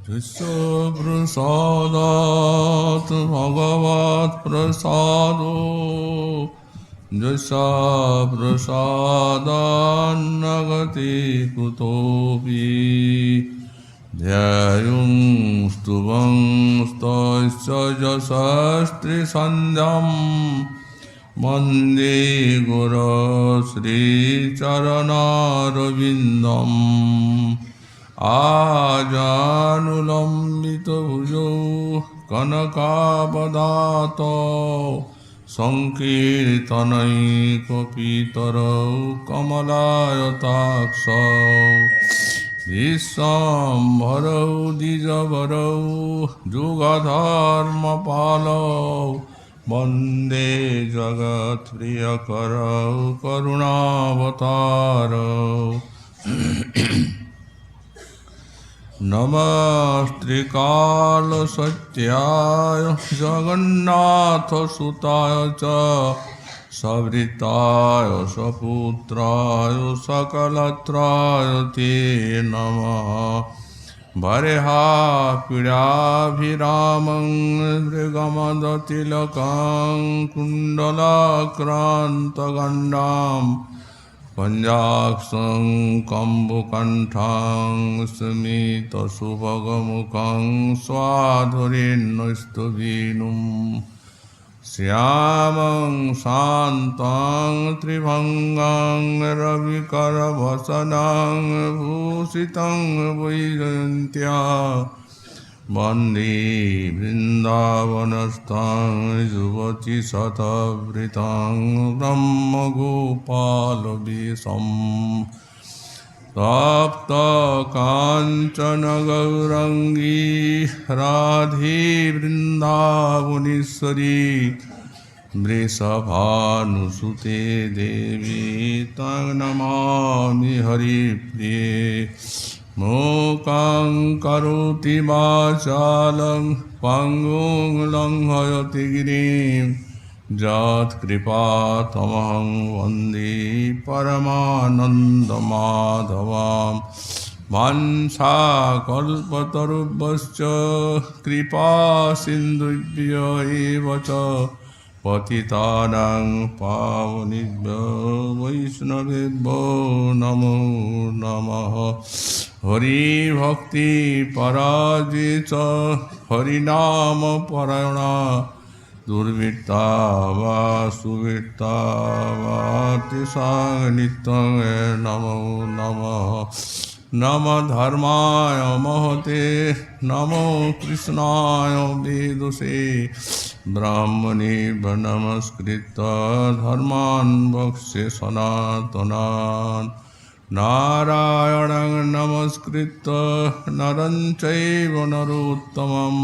Prasādat Bhagavat Prasado Jasa Prasadan Nagati Kutopi Dhyayung Stubang Stoisya Jasastri Sandhyam Mande Guru Sri Charanarvindam Ajanulambita bhujo kanakabadato Sankirtanai kapitaro kamalayataksav Vishambharau dijavarau jugadharmapalav Vande jagat priyakarau karunavatarau Namastrikala satyaya Jagannatha sutaya cha Savritaya saputraya sakalatraya te namaha Vareha pidabhiramang Vrigamadatilakan kundalakrantagandam Panjaksang kambukanthang smita subhagamukang swadhurinnustuvinum Syamang santang tribhangang ravikarabhasanang bhusitang vaidantya Vande Vrindavanastang Juvati Satavritang Brahma Gopala Visam Tapta Kanchana Gaurangi Radhi Vrindavanishwari Vrisabhanusute Devi Tang Namami Hari Priye Mukhaṁ karoti vācālaṁ paṅguṁ laṅghayati girim Jat kripa tamaham vande paramanandamadhavam Vansha kalpatarubhascha kripa sindhubhyo eva cha Patitanang pavanibhyo vaishnavibhyo namo namaha Hari Bhakti Parajita Harinama Parayana Durvitta Va Suvitta Va Tisangnitam Namo Namaha Nama Dharmaya Mahate Namo Krishnaya Veduse Brahmani Namaskritta Dharman Bhakshe Sanatanan Narayanang Namaskritta Naranchaiva Narottamam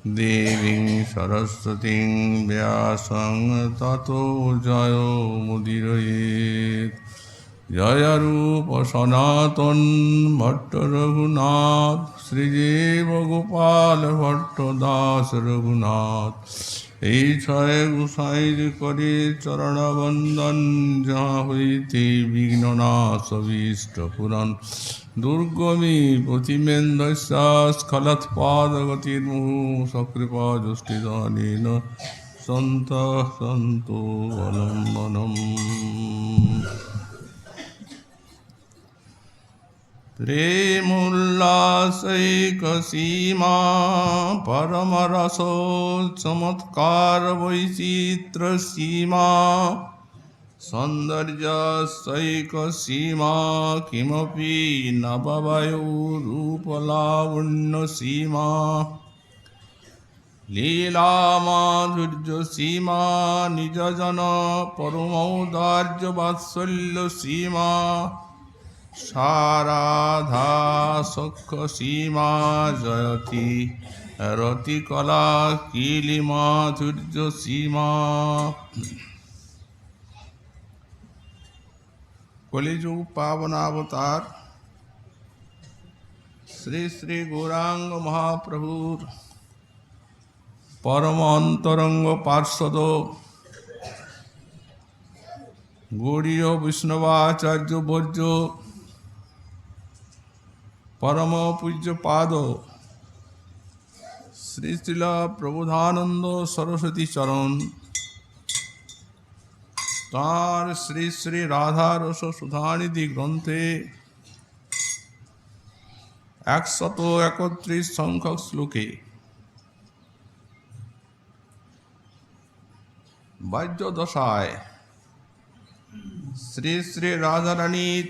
Deving Saraswating Vyasang Tato Jayo Mudirayet Jaya Rupa Sanatan Bhatta Raghunath Sri Jiva Gopala Bhatta Das Raghunath এই ছয় গোসাই করে চরণবন্দন যাহা হইতে বিঘ্ননাশ অভীষ্ট পুরাণ দুর্গমী প্রতিমেন্দ্রস্খলৎপাদগতির্মুহু সকৃপা যষ্টিদানেন সন্ত সন্তু অবলম্বনম प्रेमोल्लासैकसीमा परमरसो चमत्कार वैचित्रसीमा सौन्दर्यसैकसीमा किमपि नववयोरूपलावण्यसीमा लीलामाधुर्यसीमा निजजन परमौदार्यवात्सल्यसीमा साराधा सख्य सीमा जयति रतिकला कीलिमाधुर्य सीमा कलिजुग पावनावतार श्री श्री गौरांग महाप्रभुर परम अंतरंग पार्षद गौड़ीय वैष्णवाचार्य वर्य परम पूज्य पाद শ্রী শ্রীল প্রবোধানন্দ সরস্বতী চরণ তাঁর শ্রী শ্রী রাধারস সুধানিধি গ্রন্থে 131 সংখ্যক শ্লোকে বাহ্য দশায় শ্রী শ্রী রাধারানীর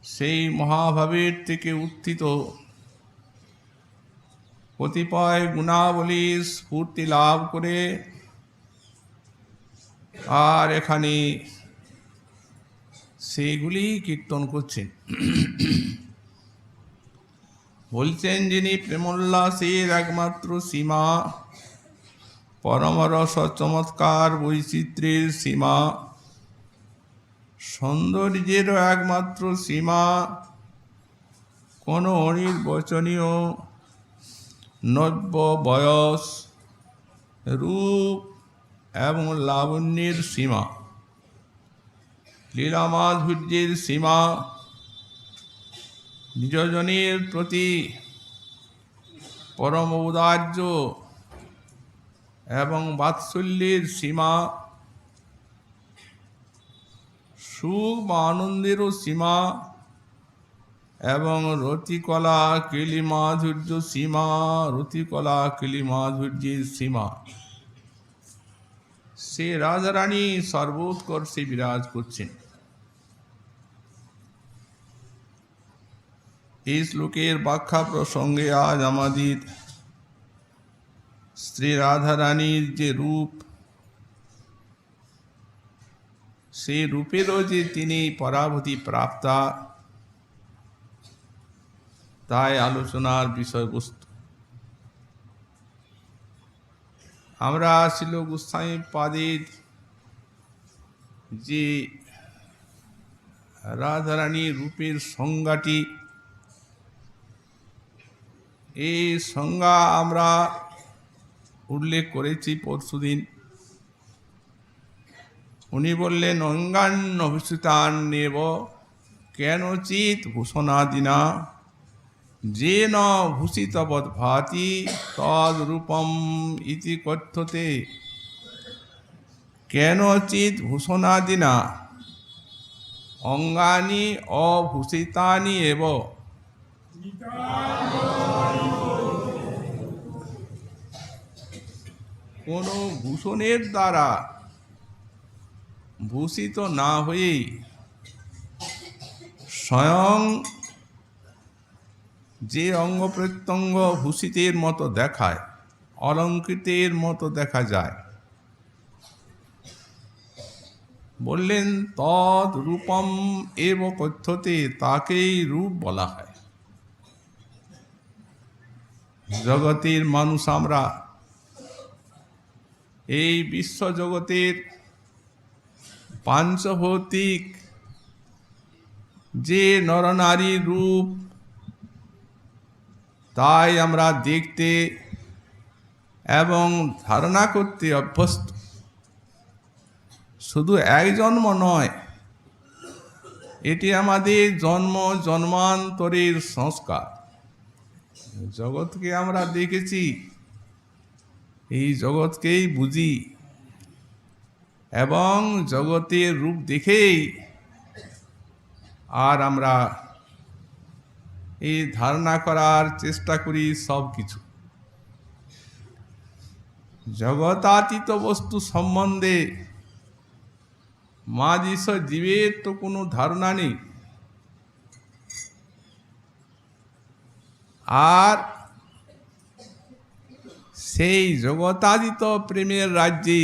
সেই মহাভাবের থেকে উত্থিত কতিপয় গুণাবলী স্ফূর্তি লাভ করে আর এখানে সেইগুলি কীর্তন করছেন। বলছেন, যিনি প্রেমোল্লাসের একমাত্র সীমা, পরমরস চমৎকার বৈচিত্র্যের সীমা, সৌন্দর্যেরও একমাত্র সীমা, কোনো অনির্বচনীয় নব্য বয়স, রূপ এবং লাবণ্যের সীমা, লীলা মাধুর্যের সীমা, নিজজনের প্রতি পরম ঔদার্য এবং বাৎসল্যের সীমা, সুখ বা আনন্দেরও সীমা এবং রতিকলা কেলি মাধুর্য সীমা, রতিকলা কেলি মাধুর্যের সীমা। সে রাধারানী সর্বোৎকর্ষে বিরাজ করছেন। এই শ্লোকের ব্যাখ্যা প্রসঙ্গে আজ আমাদের শ্রী রাধারানীর যে রূপ, সেই রূপেরও যে তিনি পরাভূতি প্রাপ্তা, তাই আলোচনার বিষয়বস্তু। আমরা শিল গোস্বামী পাদের যে রাধারানীর রূপের সংজ্ঞাটি, এই সংজ্ঞা আমরা উল্লেখ করেছি পরশুদিন। উনি বললেন, অঙ্গান্য ভূষিতান্যেব কেনচিৎ ভূষণাদিনা যেন ভূষিতবৎ ভাতি তদ রূপম ইতি কথ্যতে। কেনচিৎ ভূষণাদিনা অঙ্গানি অভূষিতানি এব। কোন ভূষণের দ্বারা ভূষিত না হয়েই স্বয়ং যে অঙ্গ প্রত্যঙ্গ ভূষিতের মতো দেখায়, অলঙ্কৃতের মতো দেখা যায়, বললেন তদ রূপম এব কথ্যতে, তাকেই রূপ বলা হয়। জগতের মানুষ আমরা এই বিশ্ব জগতের পাঞ্চভৌতিক যে নরনারীর রূপ, তাই আমরা দেখতে এবং ধারণা করতে অভ্যস্ত। শুধু এক জন্ম নয়, এটি আমাদের জন্ম জন্মান্তরের সংস্কার। জগৎকে আমরা দেখেছি, এই জগৎকেই বুঝি এবং জগতের রূপ দেখেই আর আমরা এই ধারণা করার চেষ্টা করি সব কিছু। জগতাতীত বস্তু সম্বন্ধে মাঝিস জীবের তো কোনো ধারণা নেই, আর সেই জগতাতীত প্রেমের রাজ্যে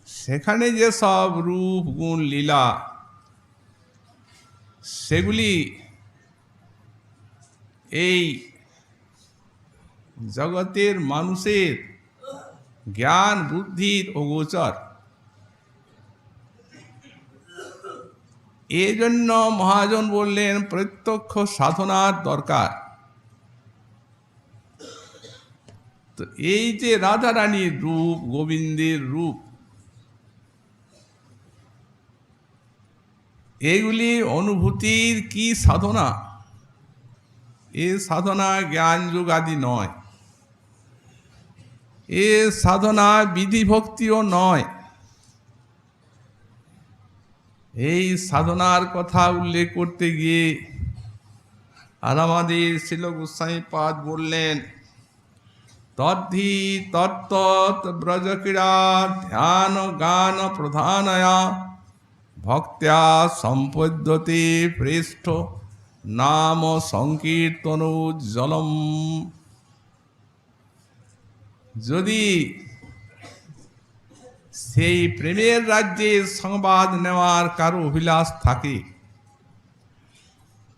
সেখানে যে সব রূপ গুণ লীলা, সেগুলি এই জগতের মানুষের জ্ঞান বুদ্ধির অগোচর। এই জন্য মহাজন বললেন, প্রত্যক্ষ সাধনার দরকার। তো এই যে রাধারানীর রূপ, গোবিন্দের রূপ, এগুলি অনুভূতির কি সাধনা, এ সাধনা জ্ঞান যোগ আদি নয়, এ সাধনা বিধি ভক্তিও নয়। এই সাধনার কথা উল্লেখ করতে গিয়ে আর আমাদের শিল গোস্বামীপাদ বললেন, তদ্ধি তত্তৎ ব্রজক্রীড়া ধ্যান গান প্রধানয়া ভক্ত্যা সম্পদ্যতে পৃষ্ঠ নাম সংকীর্তনোজ্জ্বলম। যদি সেই প্রেমের রাজ্যে সংবাদ নেওয়ার কারো অভিলাষ থাকে,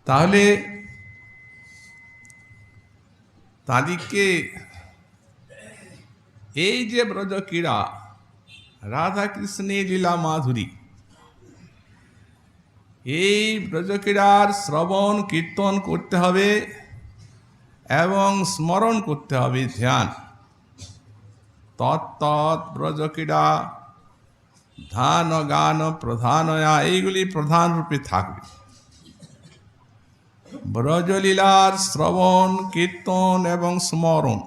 তাহলে তাদেরকে এই যে ব্রজক্রীড়া, রাধা কৃষ্ণের লীলা মাধুরী, এই ব্রজক্রীড়ার শ্রবণ কীর্তন করতে হবে এবং স্মরণ করতে হবে, ধ্যান। তত্তৎ ব্রজক্রীড়া ধ্যান গান প্রধানয়া, এইগুলি প্রধান রূপে থাকবে। ব্রজলীলার শ্রবণ কীর্তন এবং স্মরণ,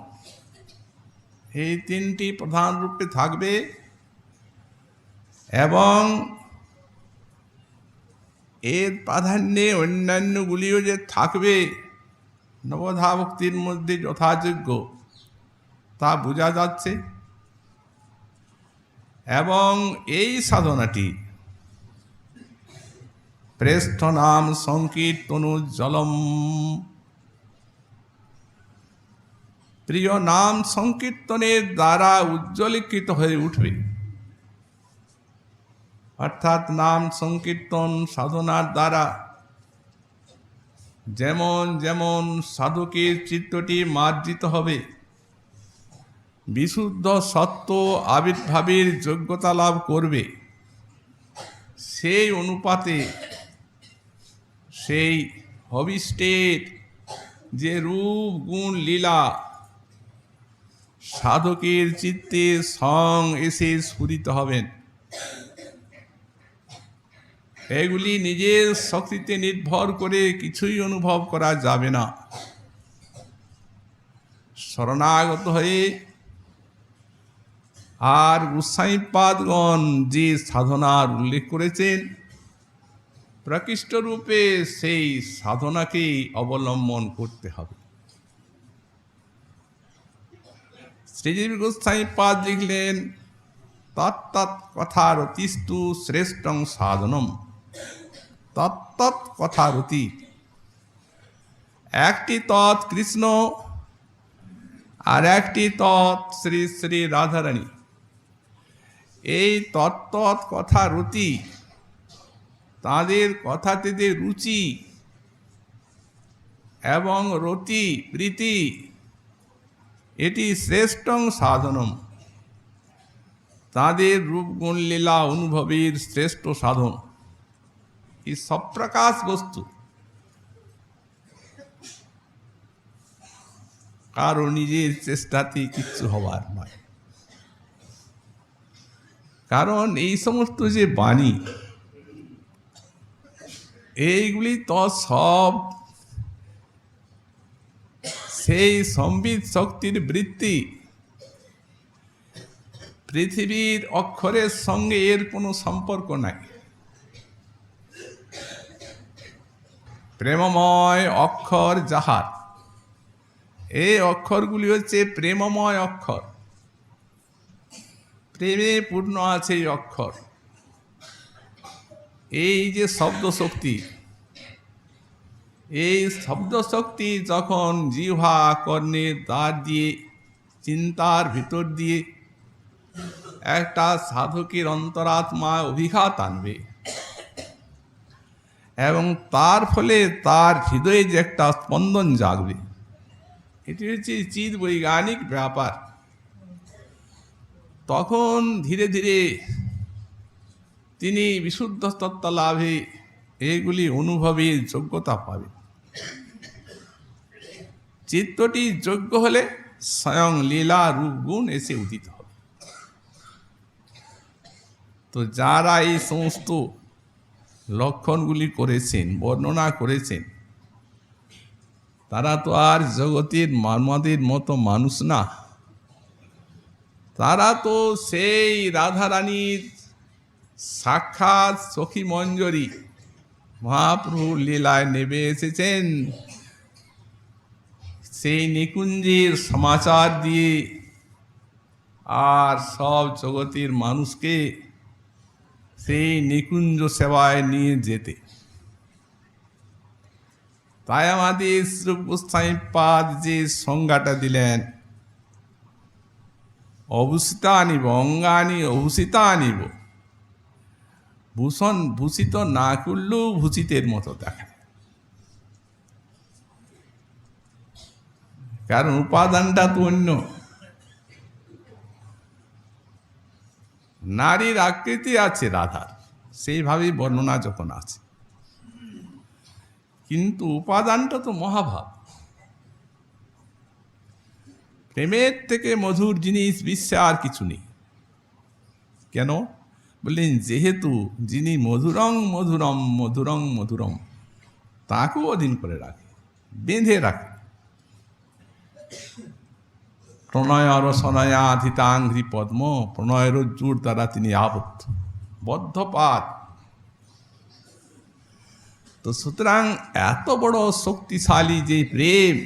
এই তিনটি প্রধান রূপে থাকবে। এবং এর প্রাধান্যে অন্যান্যগুলিও যে থাকবে নবধা ভক্তির মধ্যে যথাযোগ্য, তা বোঝা যাচ্ছে। এবং এই সাধনাটি প্রেষ্ঠ নাম সংকীর্তনোজ্জ্বলম, প্রিয় নাম সংকীর্তনের দ্বারা উজ্জ্বলীকৃত হয়ে উঠবে। অর্থাৎ নাম সংকীর্তন সাধনার দ্বারা যেমন যেমন সাধকের চিত্তটি মার্জিত হবে, বিশুদ্ধ সত্য আবির্ভাবের যোগ্যতা লাভ করবে, সেই অনুপাতে সেই হবিষ্টের যে রূপ গুণ লীলা সাধকের চিত্তে সং এসে স্ফুরিত হবেন। এগুলি নিজের শক্তিতে নির্ভর করে কিছুই অনুভব করা যাবে না। শরণাগত হয়ে আর গোস্বামীপাদগণ যে সাধনার উল্লেখ করেছেন, প্রকৃষ্ট রূপে সেই সাধনাকেই অবলম্বন করতে হবে। শ্রীজীব গোস্বামীপাদ লিখলেন, তত্তৎ কথারতিস্তু শ্রেষ্ঠং সাধনম। তত্তৎ কথারতি, একটি তৎ কৃষ্ণ আর একটি তৎ শ্রী শ্রী রাধারানী। এই তত্তৎ কথারতি, তাদের কথাতে যে রুচি এবং রতি প্রীতি, এটি শ্রেষ্ঠং সাধনম, তাদের রূপগুণ লীলা অনুভবের শ্রেষ্ঠ সাধন। এই সপ্রকাশ বস্তু কারো নিজের চেষ্টাতে কিচ্ছু হবার নয়। কারণ এই সমস্ত যে বাণী, এইগুলি তো সব সেই সম্বিত শক্তির বৃত্তি। পৃথিবীর অক্ষরের সঙ্গে এর কোনো সম্পর্ক নাই। প্রেমময় অক্ষর যাহার, এই অক্ষরগুলি হচ্ছে প্রেমময় অক্ষর, প্রেমে পূর্ণ আছে এই অক্ষর। এই যে শব্দ শক্তি, এই শব্দ শক্তি যখন জিহ্বা কর্ণের দ্বার দিয়ে চিন্তার ভিতর দিয়ে একটা সাধকের অন্তরাত্মা অভিঘাত আনবে এবং তার ফলে তার হৃদয়ে যে একটা স্পন্দন জাগবে, এটি হচ্ছে চিৎ বৈজ্ঞানিক ব্যাপার। তখন ধীরে ধীরে তিনি বিশুদ্ধ তত্ত্ব লাভে এগুলি অনুভবের যোগ্যতা পাবে। চিত্তটি যোগ্য হলে স্বয়ং লীলা রূপ গুণ এসে উদিত হবে। তো যারা এই সমস্ত লক্ষণগুলি করেছেন, বর্ণনা করেছেন, তারা তো আর জগতের আমাদের মতো মানুষ না, তারা তো সেই রাধারানীর সাক্ষাৎ সখী মঞ্জরি মহাপ্রভুর লীলায় নেমে এসেছেন। সেই নিকুঞ্জের সমাচার দিয়ে আর সব জগতের মানুষকে সেই নিকুঞ্জ সেবায় নিয়ে যেতে। তাই আমাদের শ্রী গোস্বামী পাদ যে সংজ্ঞাটা দিলেন, অভূষিতা আনিব অঙ্গানি অভূষিতা আনিব, ভূষণ ভূষিত না করলেও ভূষিতের মতো দেখা, কারণ উপাদানটা তো অন্য। নারীর আকৃতি আছে রাধার, সেইভাবেই বর্ণনা যখন আছে, কিন্তু উপাদানটা তো মহাভাব। প্রেমের থেকে মধুর জিনিস বিশ্বে আর কিছু নেই। কেন বললেন? যেহেতু যিনি মধুরং মধুরম মধুরং মধুরম, তাকেও অধীন করে রাখে, বেঁধে রাখে। প্রণয় রসনয়াধিতাঙ্ঘ্রি পদ্ম, প্রণয় রজ্জুর দ্বারা তিনি আবদ্ধ, বদ্ধপাত। তো সুতরাং এত বড় শক্তিশালী যে প্রেম,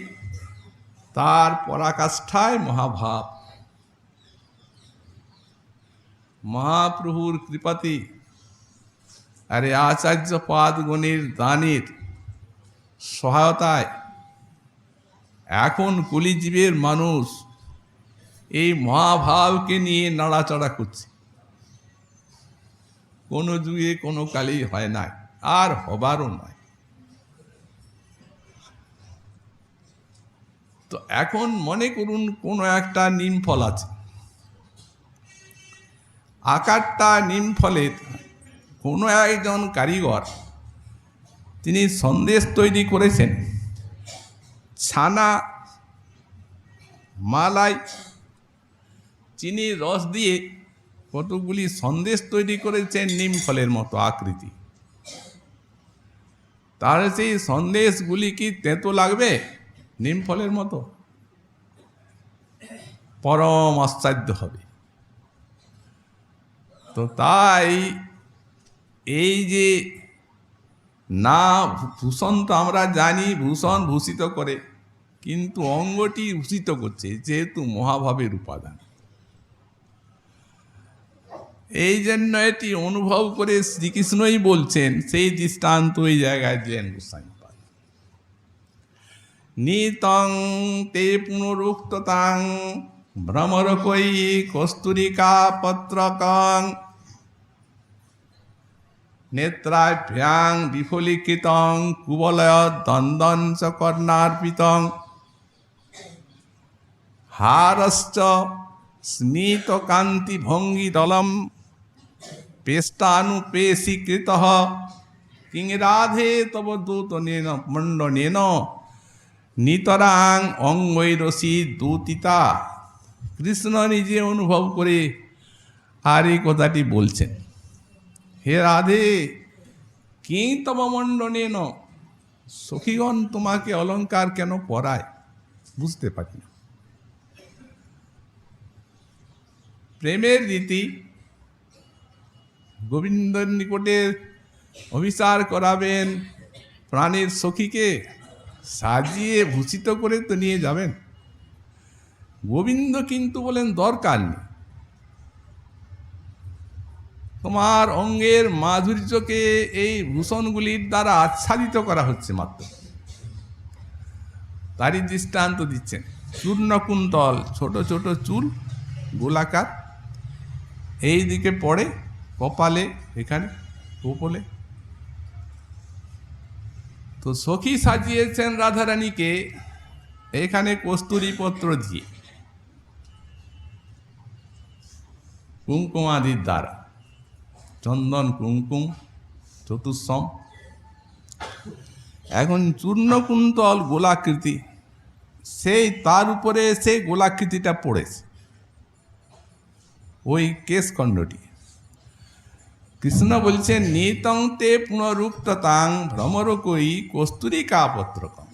তার পরাকাষ্ঠায় মহাভাব। মহাপ্রভুর কৃপাতে আরে আচার্য পাদগণের দানের সহায়তায় এখন কলিজীবের মানুষ এই মহাভাবকে নিয়ে নাড়াচাড়া করছে। কোনো যুগে কোনো কালেই হয় নাই, আর হবারও নয়। তো এখন মনে করুন কোনো একটা নিম ফল আছে, আকারটা নিম ফলের, কোনো একজন কারিগর তিনি সন্দেশ তৈরি করেছেন, ছানা মালাই চিনির রস দিয়ে কতগুলি সন্দেশ তৈরি করেছেন নিম ফলের মতো আকৃতি। তার সেই সন্দেশগুলি কি তেতো লাগবে নিম ফলের মতো? পরম আশ্চর্য হবে। তো তাই এই যে না ভূষণ, তো আমরা জানি ভূষণ ভূষিত করে, কিন্তু অঙ্গটি ভূষিত করছে যেহেতু মহাভাবের উপাদান। এই জন্য এটি অনুভব করে শ্রীকৃষ্ণই বলছেন, সেই দৃষ্টান্ত এই জায়গায় দিলেন গোস্বামী পাদ। নিতং তে পুনরুক্ততাং ভ্রমরকৈ কস্তুরিকা পত্রকং নেত্রাভ্যাং বিফলীকৃতং কুবলয় দ্বন্দ্বং চ কর্ণার্পিতং হারশ্চ স্মিত কান্তি ভঙ্গি দলম পেষ্টানুপেশীকৃতঃ কিং রাধে তব দূতনেন মণ্ডনেন নিতরাং অঙ্গৈরসি দূতিতা। কৃষ্ণ নিজে অনুভব করে আর এই কথাটি বলছেন, হে রাধে, কিং তব মণ্ডনেন, সখীগণ তোমাকে অলঙ্কার কেন পরায় বুঝতে পারি না। প্রেমের রীতি, গোবিন্দের নিকটে অভিসার করাবেন প্রাণের সখীকে, সাজিয়ে ভূষিত করে তো নিয়ে যাবেন। গোবিন্দ কিন্তু বলেন দরকার নেই, তোমার অঙ্গের মাধুর্যকে এই ভূষণগুলির দ্বারা আচ্ছাদিত করা হচ্ছে মাত্র। তারই দৃষ্টান্ত দিচ্ছেন। চূর্ণকুন্তল, ছোট ছোট চুল, গোলাকার, এই দিকে পড়ে কপালে, এখানে কপালে। তো সখী সাজিয়েছেন রাধারানীকে এখানে কস্তুরী পত্র দিয়ে, কুমকুমাদির দ্বারা, চন্দন কুমকুম চতুর্সম। এখন চূর্ণকুন্তল গোলাকৃতি, সেই তার উপরে সেই গোলাকৃতিটা পড়েছে, ওই কেশখণ্ডটি। কৃষ্ণ বলছেন নিতং তে পুনরুক্ততাং ভ্রমরকৈ কস্তুরিকা পত্রকম,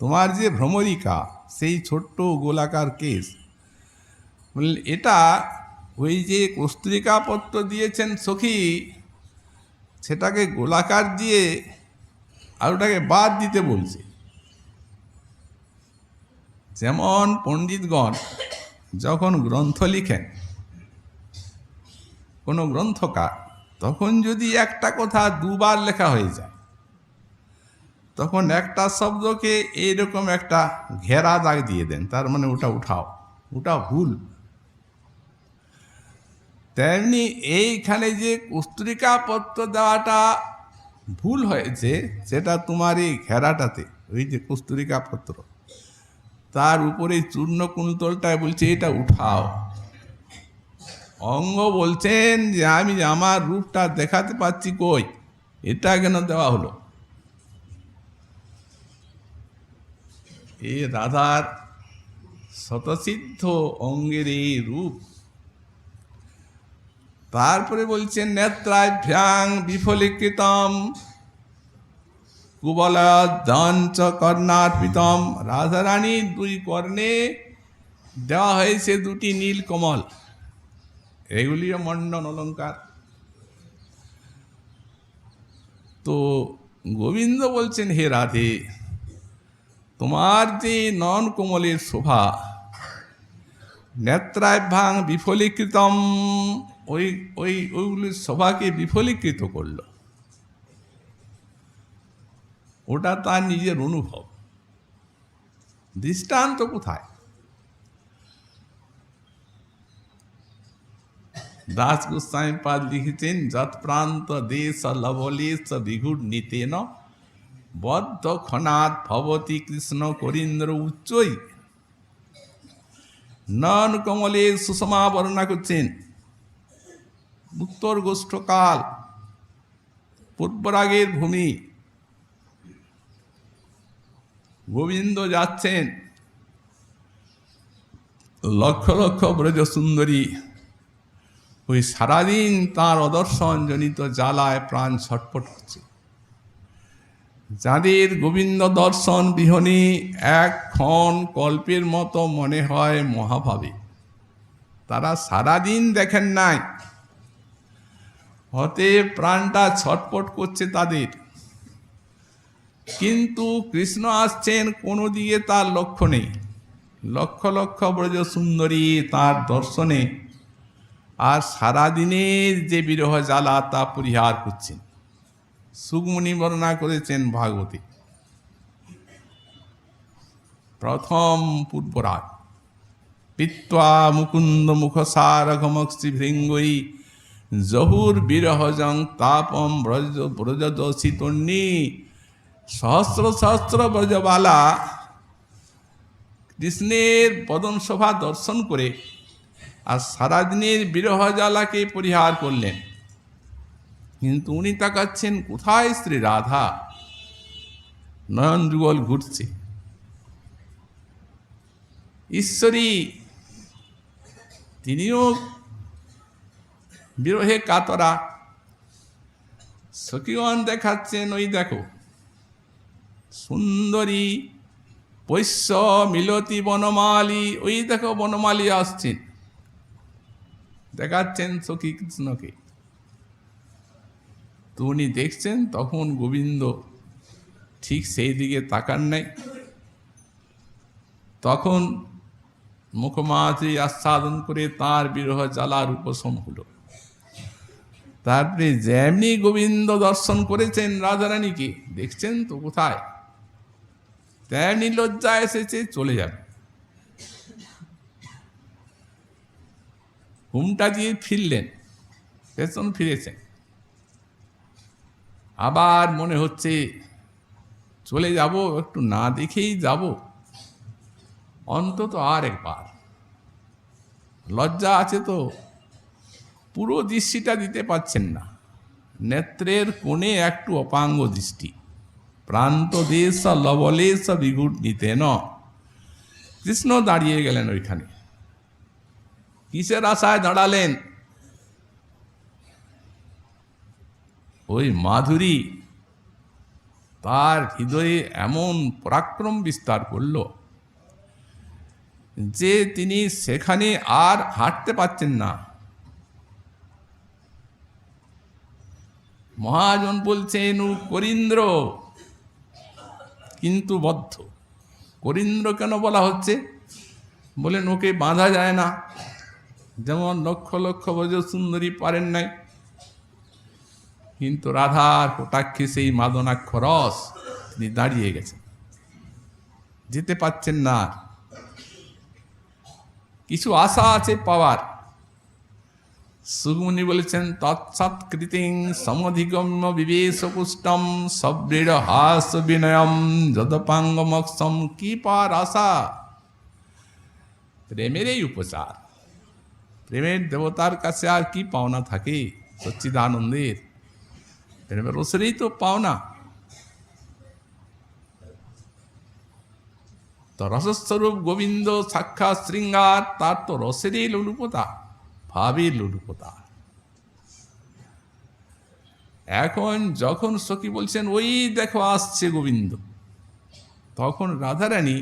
তোমার যে ভ্রমরিকা, সেই ছোট্ট গোলাকার কেস, বললেন এটা ওই যে কস্তুরিকা পত্র দিয়েছেন সখী, সেটাকে গোলাকার দিয়ে আর ওটাকে বাদ দিতে বলছে। যেমন পণ্ডিতগণ যখন গ্রন্থ লিখেন, কোনো গ্রন্থকার, তখন যদি একটা কথা দুবার লেখা হয়ে যায়, তখন একটা শব্দকে এইরকম একটা ঘেরা দাগ দিয়ে দেন, তার মানে ওটা উঠাও, ওটা ভুল। তেমনি এইখানে যে কস্তুরিকা পত্র দেওয়াটা ভুল হয়েছে, সেটা তোমার এই ঘেরাটাতে, ওই যে কস্তুরিকা পত্র, তার উপরে চূর্ণ কুন্তলটায় বলছে এটা উঠাও। অঙ্গ বলছেন যে আমি আমার রূপটা দেখাতে পাচ্ছি, কই, এটা কেন দেওয়া হলো? এই রাধার শতসিদ্ধ অঙ্গের এই রূপ। তারপরে বলছেন নেত্রাভ্যাং বিফলীকৃতম কুবলদঞ্চ কর্ণার্পিতম। রাধারানীর দুই কর্ণে দেওয়া হয়েছে দুটি নীল কমল, এগুলিও মণ্ডন অলঙ্কার। তো গোবিন্দ বলছেন, হে রাধে, তোমার যে নয়ন কোমলের শোভা, নেত্রাভ্যাং বিফলীকৃতম, ওইগুলির শোভাকে বিফলীকৃত করল। ওটা তার নিজের অনুভব। দৃষ্টান্ত কোথায়? দাস গোস্বামী পাদ লিখেছেন, যৎ প্রান্ত দেশ লবলেশ বিঘূর্ণিতেন বদ্ধ ক্ষণাৎ ভবতি কৃষ্ণ করিন্দ্র উচ্চই। নয়ন কমলের সুষমা বর্ণনা করছেন। উত্তর গোষ্ঠকাল, পূর্বরাগের ভূমি, গোবিন্দ যাচ্ছেন, লক্ষ লক্ষ ব্রজ সুন্দরী ওই সারাদিন তাঁর অদর্শন জনিত জ্বালায় প্রাণ ছটফট করছে। যাদের গোবিন্দ দর্শন বিহনে এক ক্ষণ কল্পের মতো মনে হয় মহাভাবে, তারা সারাদিন দেখেন নাই, হতে প্রাণটা ছটফট করছে তাদের। কিন্তু কৃষ্ণ আসছেন, কোনো দিকে তার লক্ষ্য নেই। লক্ষ লক্ষ ব্রজ সুন্দরী তার দর্শনে আর সারাদিনের যে বিরহ জ্বালা তা পরিহার করছেন। সুগমণি বর্ণনা করেছেন ভাগবতী। প্রথম পূর্বরাগ, পিত্বা মুকুন্দ মুখসারঘমক্ষি ভৃঙ্গই জহুর বিরহজং তাপম ব্রজদোষিতন্যী। সহস্র সহস্র ব্রজবালা কৃষ্ণের বদন শোভা দর্শন করে আর সারাদিনের বিরহ জ্বালাকে পরিহার করলেন। কিন্তু উনি তাকাচ্ছেন, কোথায় শ্রী রাধা? নয়ন যুগল ঘুরছে। ঈশ্বরী তিনিও বিরহে কাতরা। সখীগণ দেখাচ্ছেন, ওই দেখো সুন্দরী পৈশ্য মিলতি বনমালী, ওই দেখো বনমালী আসছেন। দেখাচ্ছেন সখী কৃষ্ণকে। তো উনি দেখছেন, তখন গোবিন্দ ঠিক সেই দিকে তাকান নাই। তখন মুখমাত্রি আস্বাদন করে তাঁর বিরহ জ্বালার উপশম হলো। তারপরে যেমনি গোবিন্দ দর্শন করেছেন রাধারানীকে, দেখছেন তো কোথায়, তেমনি লজ্জা এসেছে, চলে যাবে। ঘুমটা দিয়ে ফিরলেন, পেছন ফিরেছেন। আবার মনে হচ্ছে চলে যাব, একটু না দেখেই যাব, অন্তত আর একবার। লজ্জা আছে তো, পুরো দৃষ্টিটা দিতে পাচ্ছেন না। নেত্রের কোণে একটু অপাঙ্গ দৃষ্টি। প্রান্ত দেশ লবলেশ বিঘূর্ণিতে ন। কৃষ্ণ দাঁড়িয়ে গেলেন ওইখানে। কিসের আশায় দাঁড়ালেন? ওই মাধুরী তার হৃদয়ে এমন পরাক্রম বিস্তার করল যে তিনি সেখানে আর হাঁটতে পারছেন না। মহাজন বলছেন ও করিন্দ্র, কিন্তু বদ্ধ। করিন্দ্র কেন বলা হচ্ছে? বলেন ওকে বাঁধা যায় না, যেমন লক্ষ লক্ষ ব্রজ সুন্দরী পারেন নাই, কিন্তু রাধার কটাক্ষে সেই মাদনাক্ষ রস তিনি দাঁড়িয়ে গেছেন, যেতে পাচ্ছেন না। কিছু আশা আছে পাওয়ার। সুগমুনি বলেছেন তৎসৎকৃতিং সমধিগম্য বিবেশপুষ্টম সবৃঢ় হাস বিনয়ম যদপাঙ্গমক্ষম। কি পার আশা? প্রেমের এই উপচার। প্রেমের দেবতার কাছে আর কি পাওনা থাকে? সচ্চিদানন্দের প্রেমের রসেরই তো পাওনা। তো রসস্বরূপ গোবিন্দ সাক্ষাৎ শৃঙ্গার, তার তো রসেরই লোলুপতা, ভাবের লোলুপতা। এখন যখন সখী বলছেন ওই দেখো আসছে গোবিন্দ, তখন রাধারানী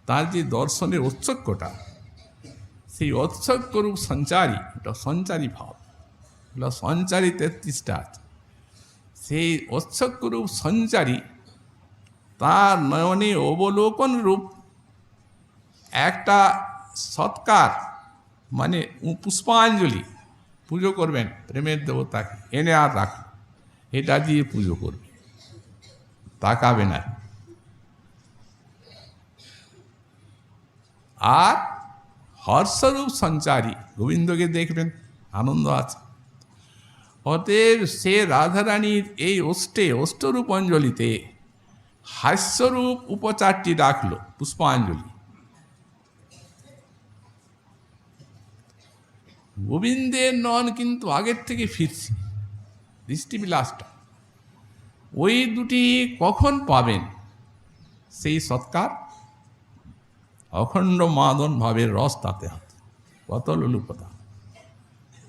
তার যে দর্শনের ঔৎসুক্যটা, সেই ঔৎসুক্যরূপ সঞ্চারী, এটা সঞ্চারী ভাব, এটা সঞ্চারী 33টা আছে। সেই ঔৎসুক্যরূপ সঞ্চারী তার নয়নে অবলোকন রূপ একটা সৎকার, মানে পুষ্পাঞ্জলি, পুজো করবেন প্রেমের দেবতাকে, এনে আর রাখুন, এটা দিয়ে পুজো করবে, তাকাবে না। আর হর্ষরূপ সঞ্চারী গোবিন্দকে দেখবেন, আনন্দ আছে। অতএব সে রাধারানীর এই অষ্টরূপ অঞ্জলিতে হাস্যরূপ উপচারটি রাখল, পুষ্পাঞ্জলি। গোবিন্দের নন কিন্তু আগের থেকে ফিরছি, দৃষ্টিবিলাসটা। ওই দুটি কখন পাবেন? সেই সৎকার, অখণ্ড মাদন ভাবের রস তাতে হাতে, কত লোলুপতা।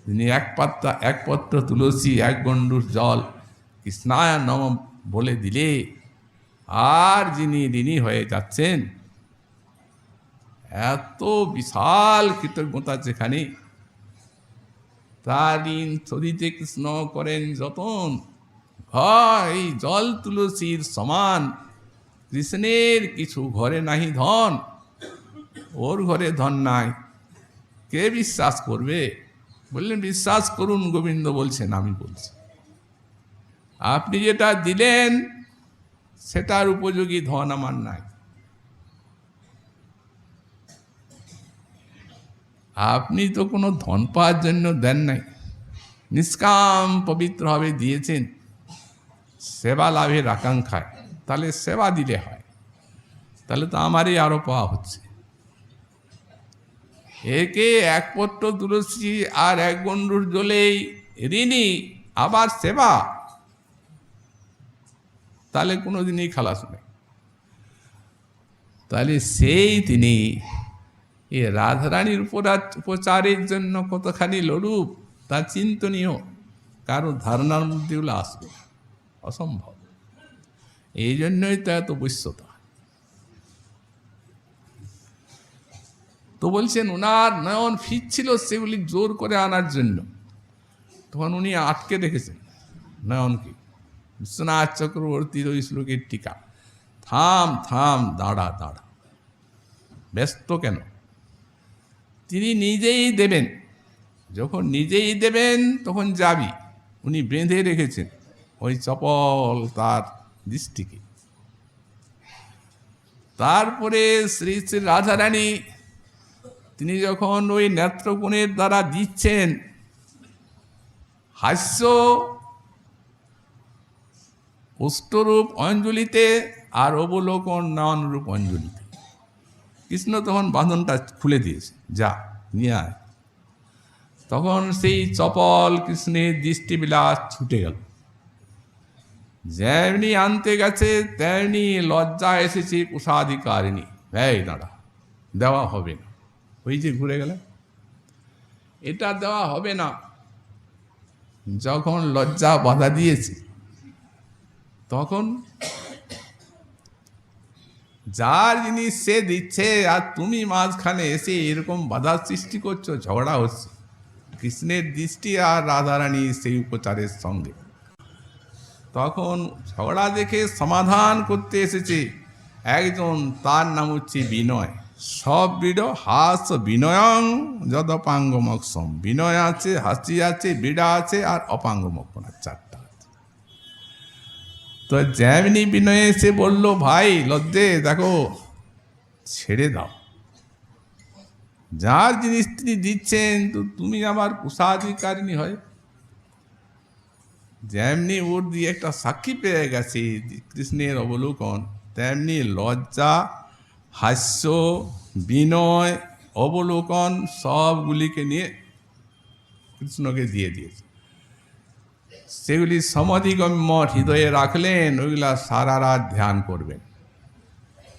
তিনি এক পত্র তুলসী এক গণ্ডূর জল কৃষ্ণায় নম বলে দিলে আর যিনি ঋণী হয়ে যাচ্ছেন, এত বিশাল কৃতজ্ঞতা যেখানে, তার ঋণ চরিতে কৃষ্ণ করেন যতন। এই জল তুলসীর সমান কৃষ্ণের কিছু ঘরে নাহি ধন, ওর ঘরে ধন নাই, কে বিশ্বাস করবে? বললেন বিশ্বাস করুন, গোবিন্দ বলছেন, আমি বলছি। আপনি যেটা দিলেন সেটার উপযোগী ধন আমার নাই। আপনি তো কোনো ধন পাওয়ার জন্য দেন নাই, নিষ্কাম পবিত্রভাবে দিয়েছেন সেবা লাভের আকাঙ্ক্ষায়। তাহলে সেবা দিলে হয়, তাহলে তো আমারই আরো পাওয়া হচ্ছে। একে এক পত্র তুলসী আর এক গণ্ডূর জলেই ঋণী, আবার সেবা, তাহলে কোনোদিনই খালাস নেই। তাহলে সেই তিনি এ রাধারানীর উপচারের জন্য কতখানি লোলুপ, তা চিন্তনীয়, কারো ধারণার মধ্যে এগুলো আসবে অসম্ভব। এই জন্যই তো এত বৈশ্যতা। তো বলছেন ওনার নয়ন ফিরছিল সেগুলি জোর করে আনার জন্য, তখন উনি আটকে রেখেছেন নয়নকে। বিশ্বনাথ চক্রবর্তীর ওই শ্লোকের টিকা, থাম থাম, দাঁড়া দাঁড়া, ব্যস্ত কেন? তিনি নিজেই দেবেন, যখন নিজেই দেবেন তখন যাবি। উনি বেঁধে রেখেছেন ওই চপল তার দৃষ্টিকে। তারপরে শ্রী শ্রী রাধারানী তিনি যখন ওই নেত্রকোণের দ্বারা দিচ্ছেন হাস্য অষ্টরূপ অঞ্জলিতে আর অবলোকন নয়নরূপ অঞ্জলিতে, কৃষ্ণ তখন বাঁধনটা খুলে দিয়েছে, যা নিয়ে আয়। তখন সেই চপল কৃষ্ণের দৃষ্টিবিলাস ছুটে গেল। যেমনি আনতে গেছে তেমনি লজ্জা এসেছে কোষাধিকারিণী, এই দাঁড়া, দেওয়া হবে না। ওই যে ঘুরে গেলে, এটা দেওয়া হবে না। যখন লজ্জা বাধা দিয়েছে, তখন যার জিনিস সে দিচ্ছে আর তুমি মাঝখানে এসে এরকম বাধা সৃষ্টি করছো, ঝগড়া হচ্ছে কৃষ্ণের দৃষ্টি আর রাধারানীর সেই উপচারের সঙ্গে। তখন ঝগড়া দেখে সমাধান করতে এসেছে একজন, তার নাম হচ্ছে বিনয়। সব বিড় হাস বিনয়ং যদপাঙ্গমক্ষম। বিনয় আছে, হাসি আছে, বিড়া আছে, আর অপাঙ্গমক্ষণ চারটা আছে। তো যেমনি বিনয় এসে বলল, ভাই লজ্জে দেখো, ছেড়ে দাও, যার জিনিস তিনি দিচ্ছেন তো তুমি আমার কুশাধিকারিণী হয়। যেমনি ওর দিয়ে একটা সাক্ষী পেয়ে গেছে কৃষ্ণের অবলোকন, তেমনি লজ্জা, হাস্য, বিনয়, অবলোকন সবগুলিকে নিয়ে কৃষ্ণকে দিয়ে দিয়েছে। সেগুলি সমাধিগম্য হৃদয়ে রাখলেন, ওইগুলা সারা রাত ধ্যান করবেন।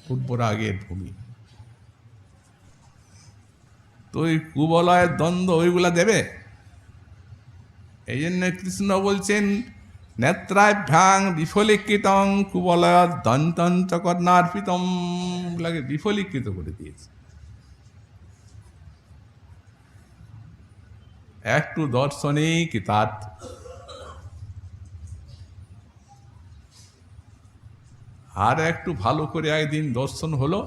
পূর্বরাগের ভূমি তো ওই কুবলয়ের দ্বন্দ্ব ওইগুলা দেবে। এই জন্য কৃষ্ণ বলছেন, নেত্রাভ্যাং বিফলীকৃতং কুবলয় দন্তং চ কর্ণার্পিতম, গুলাকে বিফলীকৃত করে দিয়েছে। একটু দর্শনেই কৃতার্থ। আর একটু ভালো করে একদিন দর্শন হলো,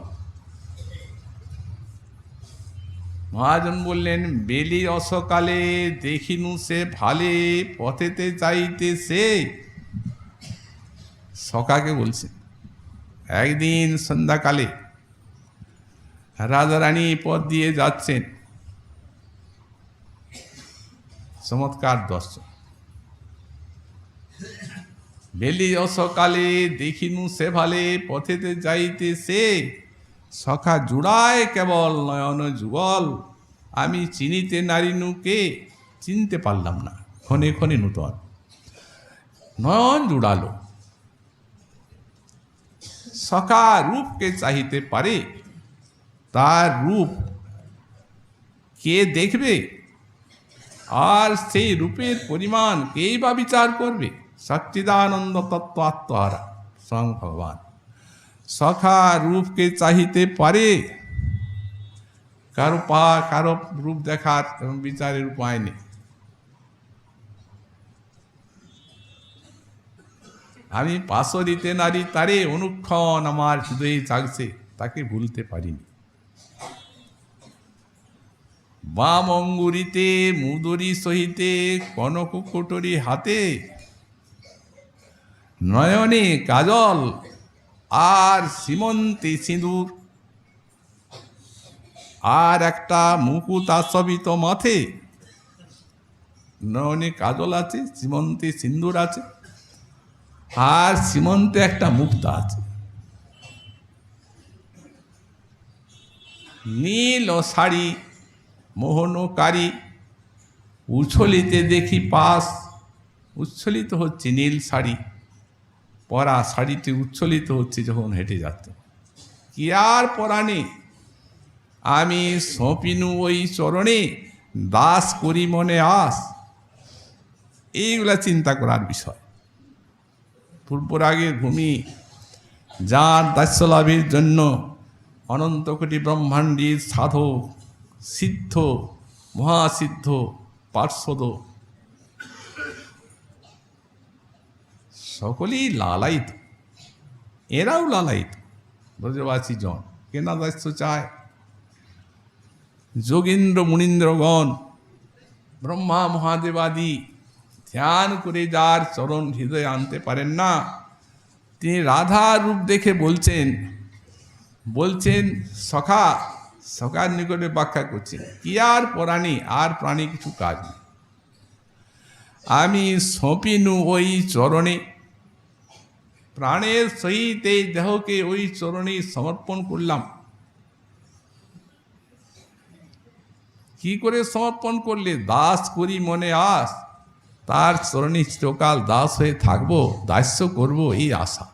মহাজন বললেন, বেলি অসকালে দেখিনু সে ভালে পথেতে চাইতে সে। সকাকে বলছে, একদিন সন্ধ্যাকালে রাজারানী পথ দিয়ে যাচ্ছেন, চমৎকার দর্শন। বেলি অসকালে দেখিনু সে ভালে পথেতে যাইতে সে, সখা জুড়ায় কেবল নয়ন যুগল, আমি চিনিতে নারিনুকে চিনতে পারলাম না। ক্ষণে ক্ষণে নূতন নয়ন জুড়ালো। সখা রূপকে চাহিতে পারে, তার রূপ কে দেখবে, আর সেই রূপের পরিমাণ কেই বা বিচার করবে? সচ্চিদানন্দ তত্ত্ব আত্মহারা স্বয়ং ভগবান। সখা রূপকে চাহিতে পারে, কারো রূপ দেখার এবং বিচারের উপায় নেই। আমি পাশরিতে নারী তারে, অনুক্ষণ আমার হৃদয়ে জাগছে, তাকে ভুলতে পারিনি। বাম অঙ্গুরিতে মুদরি সহিতে কনক কোটরি হাতে, নয়নে কাজল আর সীমন্তে সিঁদুর, আর একটা মুকুট আচ্ছাদিত মাথে। নয়নে কাজল আছে, সীমন্তে সিন্দুর আছে, আর সীমন্তে একটা মুক্তা আছে। নীল ও শাড়ি মোহনকারী, উচ্ছলিতে দেখি পাশ। উচ্ছলিত হচ্ছে নীল শাড়ি, পরা শাড়িতে উচ্ছলিত হচ্ছে যখন হেঁটে যাচ্ছে। কি আর পরা নেই, আমি সঁপিনু ওই চরণে, দাস করি মনে আস। এইগুলা চিন্তা করার বিষয়। পূর্বরাগের ভূমি, যার দাস্যলাভের জন্য অনন্ত কোটি ব্রহ্মাণ্ডের সাধক, সিদ্ধ, মহাসিদ্ধ, পার্শ্বদ সকলেই লালায়িত, এরাও লালায়িত। ব্রজবাসী জন কেনা দাস্য চায়। যোগীন্দ্র মুনীন্দ্রগণ, ব্রহ্মা মহাদেবাদি ধ্যান করে যার চরণ হৃদয়ে আনতে পারেন না, তিনি রাধার রূপ দেখে বলছেন সখা, সখার নিকটে ব্যাখ্যা করছেন, কি আর প্রাণী, আর প্রাণী কিছু কাজ নেই। আমি সঁপিনু ওই চরণে, প্রাণের সহিত এই দেহকে ওই চরণে সমর্পণ করলাম। কি করে সমর্পণ করলে? দাস করি মনে আস, তার চরণে চিরকাল দাস হয়ে থাকবো, দাস্য করব, এই আশা।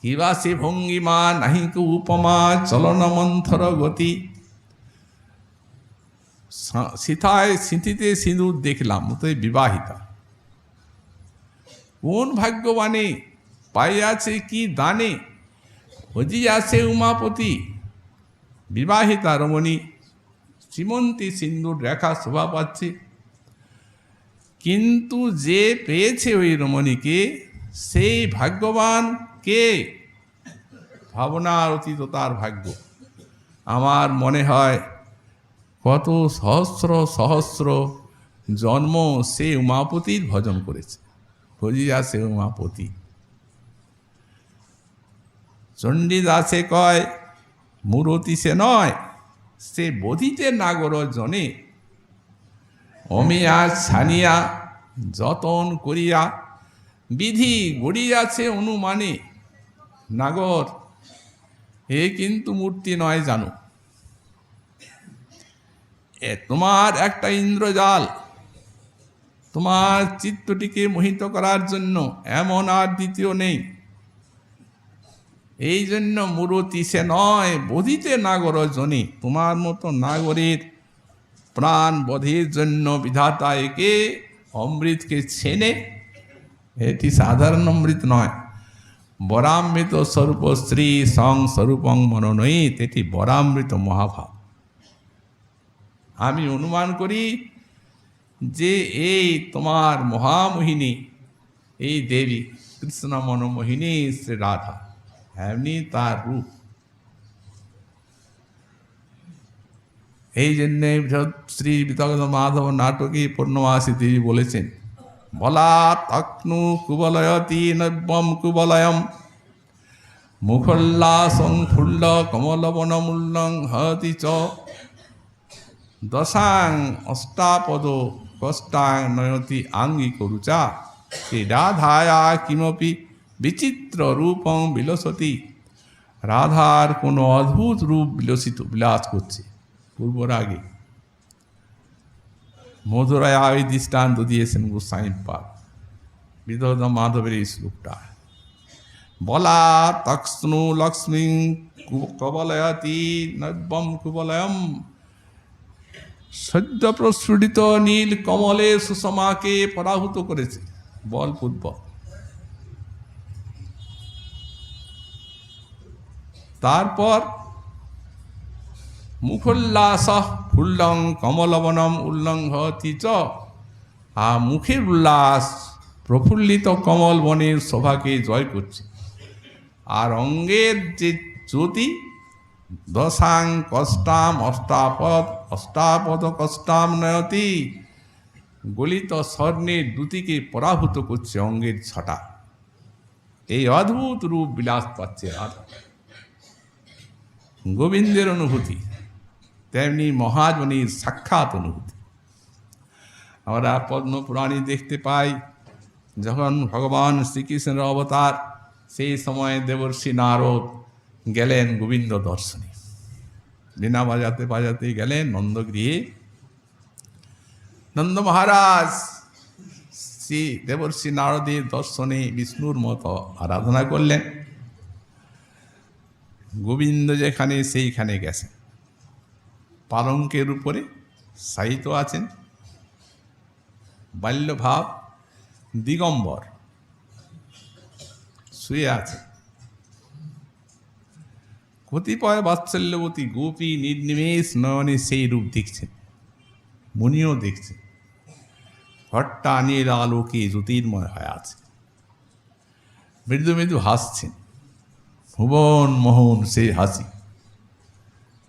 কিবা সে ভঙ্গিমা নাহি কো উপমা, চলন মন্থর গতি। সীতায় স্মৃতিতে সিঁদুর দেখলাম, মতোই বিবাহিতা। কোন ভাগ্যবানে পাইয়াছে কি দানে, হজিয়াছে উমাপতি। বিবাহিতা রমণী শ্রীমন্তী সিন্দুর রেখা শোভা পাচ্ছে, কিন্তু যে পেয়েছে ওই রমণীকে সেই ভাগ্যবান কে? ভাবনার অতীত তার ভাগ্য। আমার মনে হয় কত সহস্র সহস্র জন্ম সে উমাপতির ভজন করেছে, ভজিয়া সে উমাপতি। চণ্ডীদাসে কয় মূরতি সে নয়, সে বোধিতে নাগর জনে। অমিয়া ছানিয়া যতন করিয়া বিধি গড়িয়াছে অনুমানে। নাগর এ কিন্তু মূর্তি নয় জানো, তোমার একটা ইন্দ্রজাল, তোমার চিত্তটিকে মোহিত করার জন্য, এমন আর দ্বিতীয় নেই। এই জন্য মূরতি সে নয়, বোধিতে নাগর জনে। তোমার মতো নাগরের প্রাণ বোধের জন্য বিধাতা একে অমৃতকে ছেনে, এটি সাধারণ অমৃত নয়, বরামৃত স্বরূপ শ্রী সং স্বরূপং মনোনয়িত, এটি বরামৃত মহাভাব। আমি অনুমান করি যে এই তোমার মহামোহিনী, এই দেবী কৃষ্ণ মনোমোহিনী শ্রী রাধা, এমনি তার রূপ। এই জন্যে শ্রী বিতর্ক মাধব নাটকে পূর্ণমাসী দেবী বলেছেন, বলা তক্নু কুবলয়তি নব্যম কুবলয়ম মুখোল্লাসং ফুল্ল কমলবনমূল্যং হতি চ দশাং অষ্টাপদ কষ্টাং নয়তি আঙ্গিক রুচা। শ্রী রাধায়া কিমপি বিচিত্র রূপং বিলসতি। রাধার কোনো অদ্ভুত রূপ বিলাস করছে পূর্বরাগে। মধুরায় ওই দৃষ্টান্ত দিয়েছেন গোস্বামী পাদ বিদগ্ধ মাধবের এই শ্লোকটা। বলা তক্ষ্ণু লক্ষ্মী কবলয়তি নব্যম কুবলয়ম। সদ্য প্রস্ফুটিত নীল কমলে সুষমাকে পরাভূত করেছে বলপূর্বক। তারপর মুখোল্লাস ফুল্লং কমলবনম উল্লং হতি চ। মুখের উল্লাস প্রফুল্লিত কমল বনের শোভাকে জয় করছে, আর অঙ্গের যে জ্যোতি দশাং কষ্টাম অষ্টাপদ কষ্টাম নয়তি, গলিত স্বর্ণের দ্যুতিকে পরাভূত করছে অঙ্গের ছটা। এই অদ্ভুত রূপ বিলাস পাচ্ছে রাধা। গোবিন্দের অনুভূতি তেমনি মহাজনীর সাক্ষাৎ অনুভূতি। আমরা পদ্মপুরাণে দেখতে পাই, যখন ভগবান শ্রীকৃষ্ণের অবতার, সেই সময় দেবর্ষি নারদ গেলেন গোবিন্দ দর্শনে। বীণা বাজাতে বাজাতে গেলেন নন্দগৃহে। নন্দ মহারাজ শ্রী দেবর্ষি নারদের দর্শনে বিষ্ণুর মতো আরাধনা করলেন। গোবিন্দ যেখানে সেইখানে গেছেন, পালঙ্কের উপরে শায়িত আছেন, বাল্যভাব দিগম্বর শুয়ে আছে। কতিপয় বাৎসল্যবতী গোপী নির্নিমেষ নয়নে সেই রূপ দেখছেন, মুনিও দেখছেন। ঘরটা নীল আলোকে জ্যোতির্ময় হয়ে আছে, মৃদু মৃদু হাসছেন, ভুবন মোহন সেই হাসি।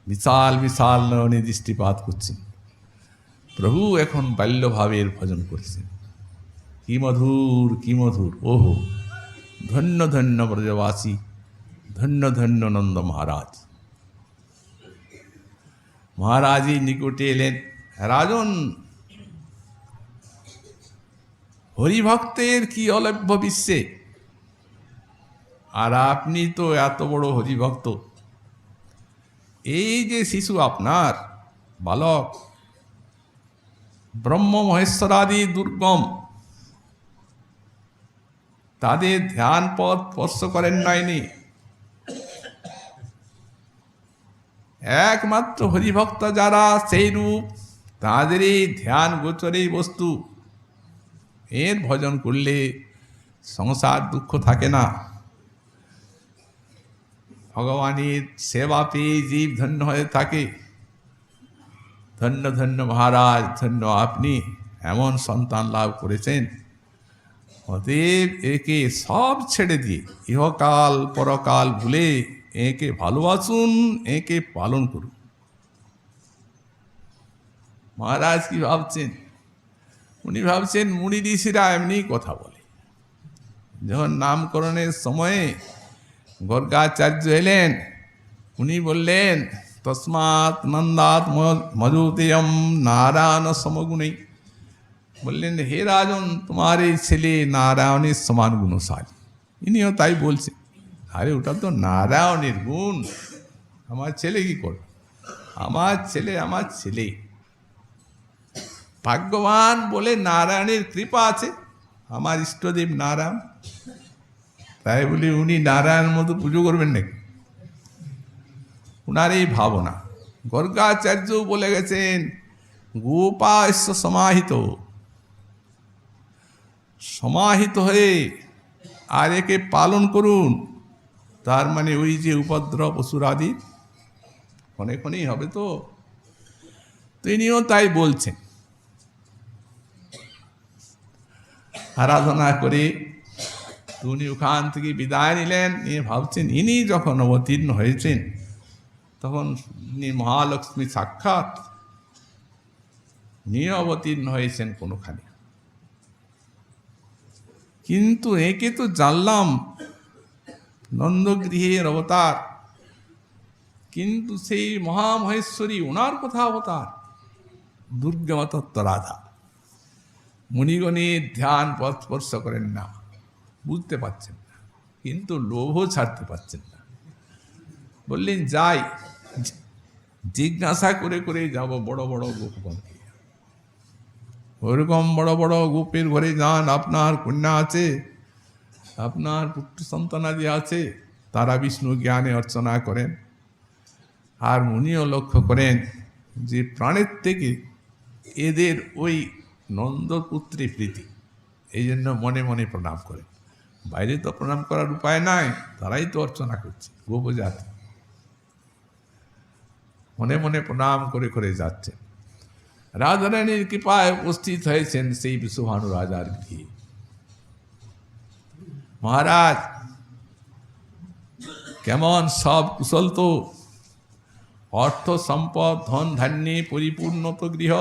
বিশাল বিশাল নয়নে দৃষ্টিপাত করছেন। প্রভু এখন বাল্যভাবের ভজন করছেন। কি মধুর, কি মধুর! ওহো, ধন্য ধন্য ব্রজবাসী, ধন্য ধন্য নন্দ মহারাজ। মহারাজের নিকটে এলেন, রাজন, হরিভক্তের কি অলভ্য বিশ্বে, আর আপনি তো এত বড় হরিভক্ত। এই যে শিশু আপনার বালক, ব্রহ্ম মহেশ্বরাদি দুর্গম, তাদের ধ্যান পথ স্পর্শ করেন নাইনি। একমাত্র হরিভক্ত যারা, সেই রূপ তাদেরই ধ্যান গোচরে বস্তু। এর ভজন করলে সংসার দুঃখ থাকে না। ভগবানের সেবা পেয়ে জীব ধন্য হয়ে থাকে। ধন্য ধন্য মহারাজ, ধন্য আপনি, এমন সন্তান লাভ করেছেন। অতএব একে সব ছেড়ে দিয়ে ইহকাল পরকাল ভুলে একে ভালোবাসুন, একে পালন করুন। মহারাজ কি ভাবছেন? উনি ভাবছেন মুনি ঋষিরা এমনি কথা বলে। যখন নামকরণের সময়ে গর্গাচার্য এলেন, উনি বললেন তস্মাৎ নন্দাত মজুতেয়ম নারায়ণ সমগুণী। বললেন হে রাজন, তোমার এই ছেলে নারায়ণের সমান গুণশালী। ইনিও তাই বলছেন, আরে ওটা তো নারায়ণের গুণ, আমার ছেলে কি করবে? আমার ছেলে ভাগ্যবান বলে নারায়ণের কৃপা আছে, আমার ইষ্টদেব নারায়ণ। তাই বলি উনি নারায়ণ মতো পুজো করবেন নাকি? উনার এই ভাবনা। গর্গাচার্য বলে গেছেন গোপাস্য সমাহিত হয়ে আর একে পালন করুন। তার মানে ওই যে উপদ্রব অসুরাদি ক্ষণেই হবে। তো তিনিও তাই বলছেন। আরাধনা করে উনি ওখান থেকে বিদায় নিলেন। নিয়ে ভাবছেন ইনি যখন অবতীর্ণ হয়েছেন, তখন ইনি মহালক্ষ্মী সাক্ষাৎ, নিয়ে অবতীর্ণ হয়েছেন কোনোখানে। কিন্তু একে তো জানলাম নন্দগৃহের অবতার, কিন্তু সেই মহামহেশ্বরী ওনার কথা অবতার দুর্গামতত্ব রাধা। মুনিগণের ধ্যান পথ স্পর্শ করেন না, বুঝতে পারছেন না, কিন্তু লোভও ছাড়তে পারছেন না। বললেন যাই, জিজ্ঞাসা করে করে যাব বড় বড় গোপগণকে। ওরকম বড় বড় গোপের ঘরে যান, আপনার কন্যা আছে, আপনার পুত্র সন্তানাদি আছে, তারা বিষ্ণু জ্ঞানে অর্চনা করেন। আর মুনিও লক্ষ্য করেন যে প্রাণের থেকে এদের ওই নন্দপুত্রী প্রীতি, এই জন্য মনে মনে প্রণাম করেন। বাইরে তো প্রণাম করার উপায় নাই, তারাই তো অর্চনা করছে, গোপজাতি। মনে মনে প্রণাম করে করে যাচ্ছেন। রাধারানীর কৃপায় উপস্থিত হয়েছেন সেই বিশ্বভানু রাজার গৃহে। মহারাজ কেমন সব কুশল তো, অর্থ সম্পদ ধন ধান্যে পরিপূর্ণ তো গৃহ,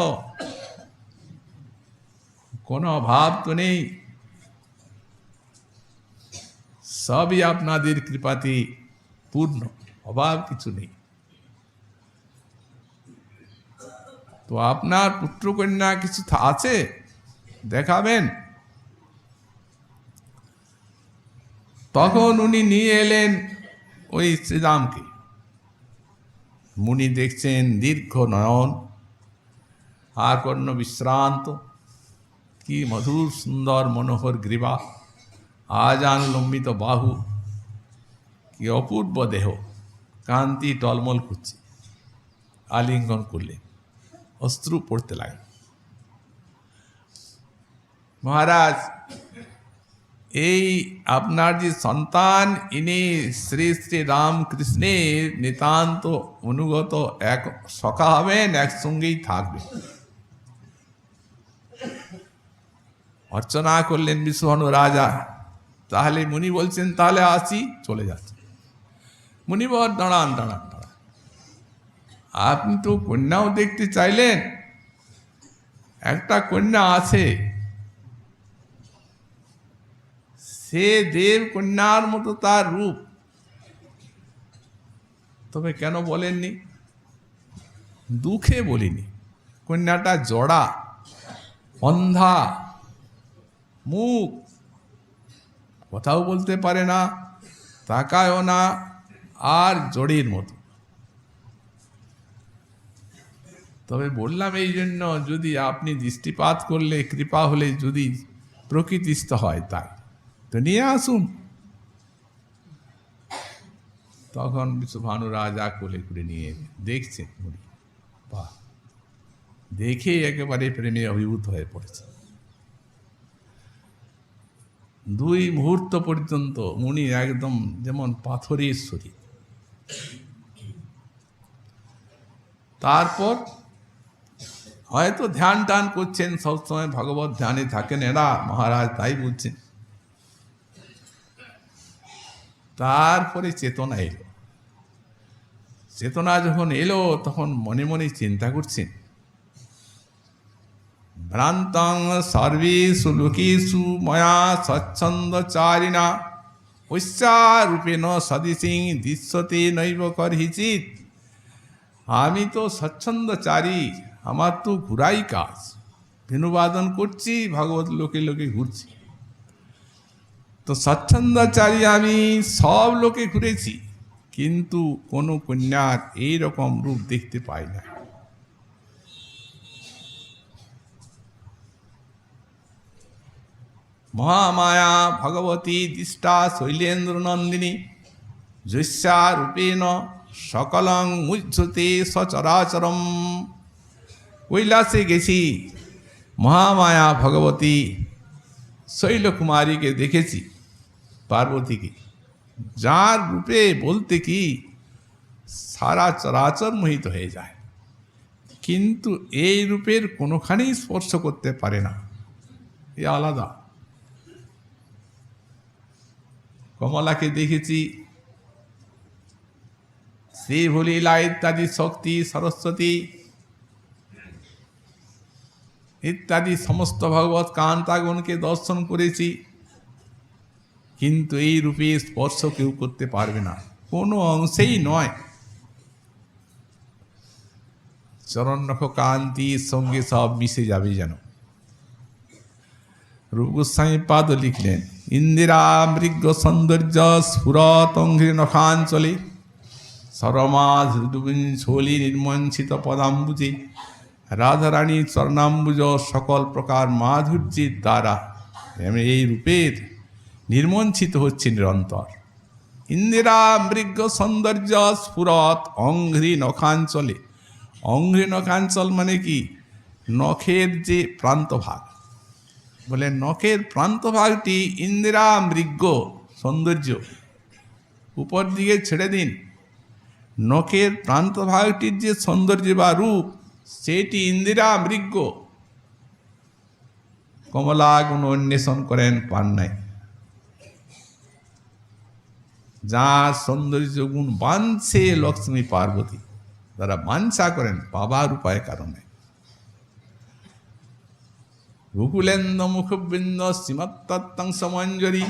কোনো অভাব তো নেই, সবই আপনাদের কৃপাতে পূর্ণ, অভাব কিছু নেই। তো আপনার পুত্র কন্যা কিছু আছে, দেখাবেন? তখন উনি নিয়ে এলেন ওই শ্রীরামকে। মুনি দেখছেন দীর্ঘ নয়ন, আর কর্ণ বিশ্রান্ত, কি মধুর সুন্দর মনোহর গ্রীবা, আজান লম্বিত বাহু, কি অপূর্ব দেহ, কান্তি টলমল করছে। আলিঙ্গন করলেন, অশ্রু পড়তে লাগে। মহারাজ এই আপনার যে সন্তান, ইনি শ্রী শ্রী রামকৃষ্ণের নিতান্ত অনুগত এক সখা হবেন, একসঙ্গেই থাকবেন। অর্চনা করলেন বিশ্বভানু রাজা। তাহলে মুনি বলছেন তাহলে আসি, চলে যাচ্ছে। মুনিবর দাঁড়ান, আপনি তো কন্যাও দেখতে চাইলেন, একটা কন্যা আছে, সে দেব কন্যার মতো তার রূপ, তবে কেন বলেননি? দুঃখে বলিনি। কন্যাটা জড়া, অন্ধা, মুখ, কথাও বলতে পারে না, তাকায়ও না, আর জড়ির মতো। তবে বললাম এই জন্য, যদি আপনি দৃষ্টিপাত করলে, কৃপা হলে যদি প্রকৃতিস্থ হয়, তাই তো নিয়ে আসুন। তখন বিশ্বভানু রাজা কোলে করে নিয়ে দেখছেন, বাহ, দেখে একেবারে প্রেমে অভিভূত হয়ে পড়েছে। 2 মুহূর্ত পর্যন্ত উনি একদম যেমন পাথরের শরীর। তারপর হয়তো ধ্যান টান করছেন, সবসময় ভগবত ধ্যানে থাকেন এরা, মহারাজ তাই বলছেন। তারপরে চেতনা এলো। চেতনা যখন এলো তখন মনে মনে চিন্তা করছেন, ভ্রান্তং সর্বেষু লোকেষু ময়া স্বচ্ছন্দচারিণা পশ্চারূপেণ সদৃশিং দৃশ্যতে নৈব করহিচিৎ। আমি তো স্বচ্ছন্দচারী, আমার তো ঘুরাই কাজ, ভেনুবাদন করছি, ভাগবত লোকে লোকে ঘুরছি। তো স্বচ্ছন্দচারী আমি, সব লোকে ঘুরেছি, কিন্তু কোনো কন্যার এইরকম রূপ দেখতে পাই না। মহামায়া ভগবতী দৃষ্টা শৈলেন্দ্র নন্দিনী যস্যা রূপেণ সকলং মুহ্যতে সচরাচরম। কৈলাসে গেছি, মহামায়া ভগবতী শৈলকুমারীকে দেখেছি, পার্বতীকে, যার রূপে বলতে কি সারা চরাচর মোহিত হয়ে যায়, কিন্তু এই রূপের কোনোখানেই স্পর্শ করতে পারে না, এ আলাদা। কমলাকে দেখেছি, শ্রীভূলীলা ইত্যাদি শক্তি, সরস্বতী ইত্যাদি সমস্ত ভগবত কান্তাগণকে দর্শন করেছি, কিন্তু এই রূপে স্পর্শ কেউ করতে পারবে না, কোনো অংশেই নয়। চরণনখ কান্তির সঙ্গে সব মিশে যাবে যেন। রূপ গোস্বামী পাদ লিখলেন, ইন্দিরা মৃগ সৌন্দর্য স্ফুরত অঙ্ঘ্রি নখাঞ্চলে সরমাধুলি নির্মঞ্চিত পদাম্বুজে রাধারানীর চরণাম্বুজ সকল প্রকার মাধুর্যের দ্বারা এই রূপের নির্মঞ্চিত হচ্ছে নিরন্তর। ইন্দিরা মৃগ সৌন্দর্য স্ফুরত অঙ্ঘ্রি নখাঞ্চলে। অঙ্ঘ্রি নখাঞ্চল মানে কি? নখের যে প্রান্তভাগ, বলে নখের প্রান্তভাগটি ইন্দিরা মৃগ সৌন্দর্য, উপর দিকে ছেড়ে দিন, নখের প্রান্তভাগটির যে সৌন্দর্য বা রূপ, সেটি ইন্দিরা মৃগ। কমলা গুণ অন্বেষণ করেন, পান নাই। যার সৌন্দর্য গুণ বাঞ্ছে লক্ষ্মী পার্বতী, তারা বাঞ্ছা করেন, পাবার উপায় কারণে। গোকুলেন্দ মুখবৃন্দ শ্রীমত্তং সমঞ্জরি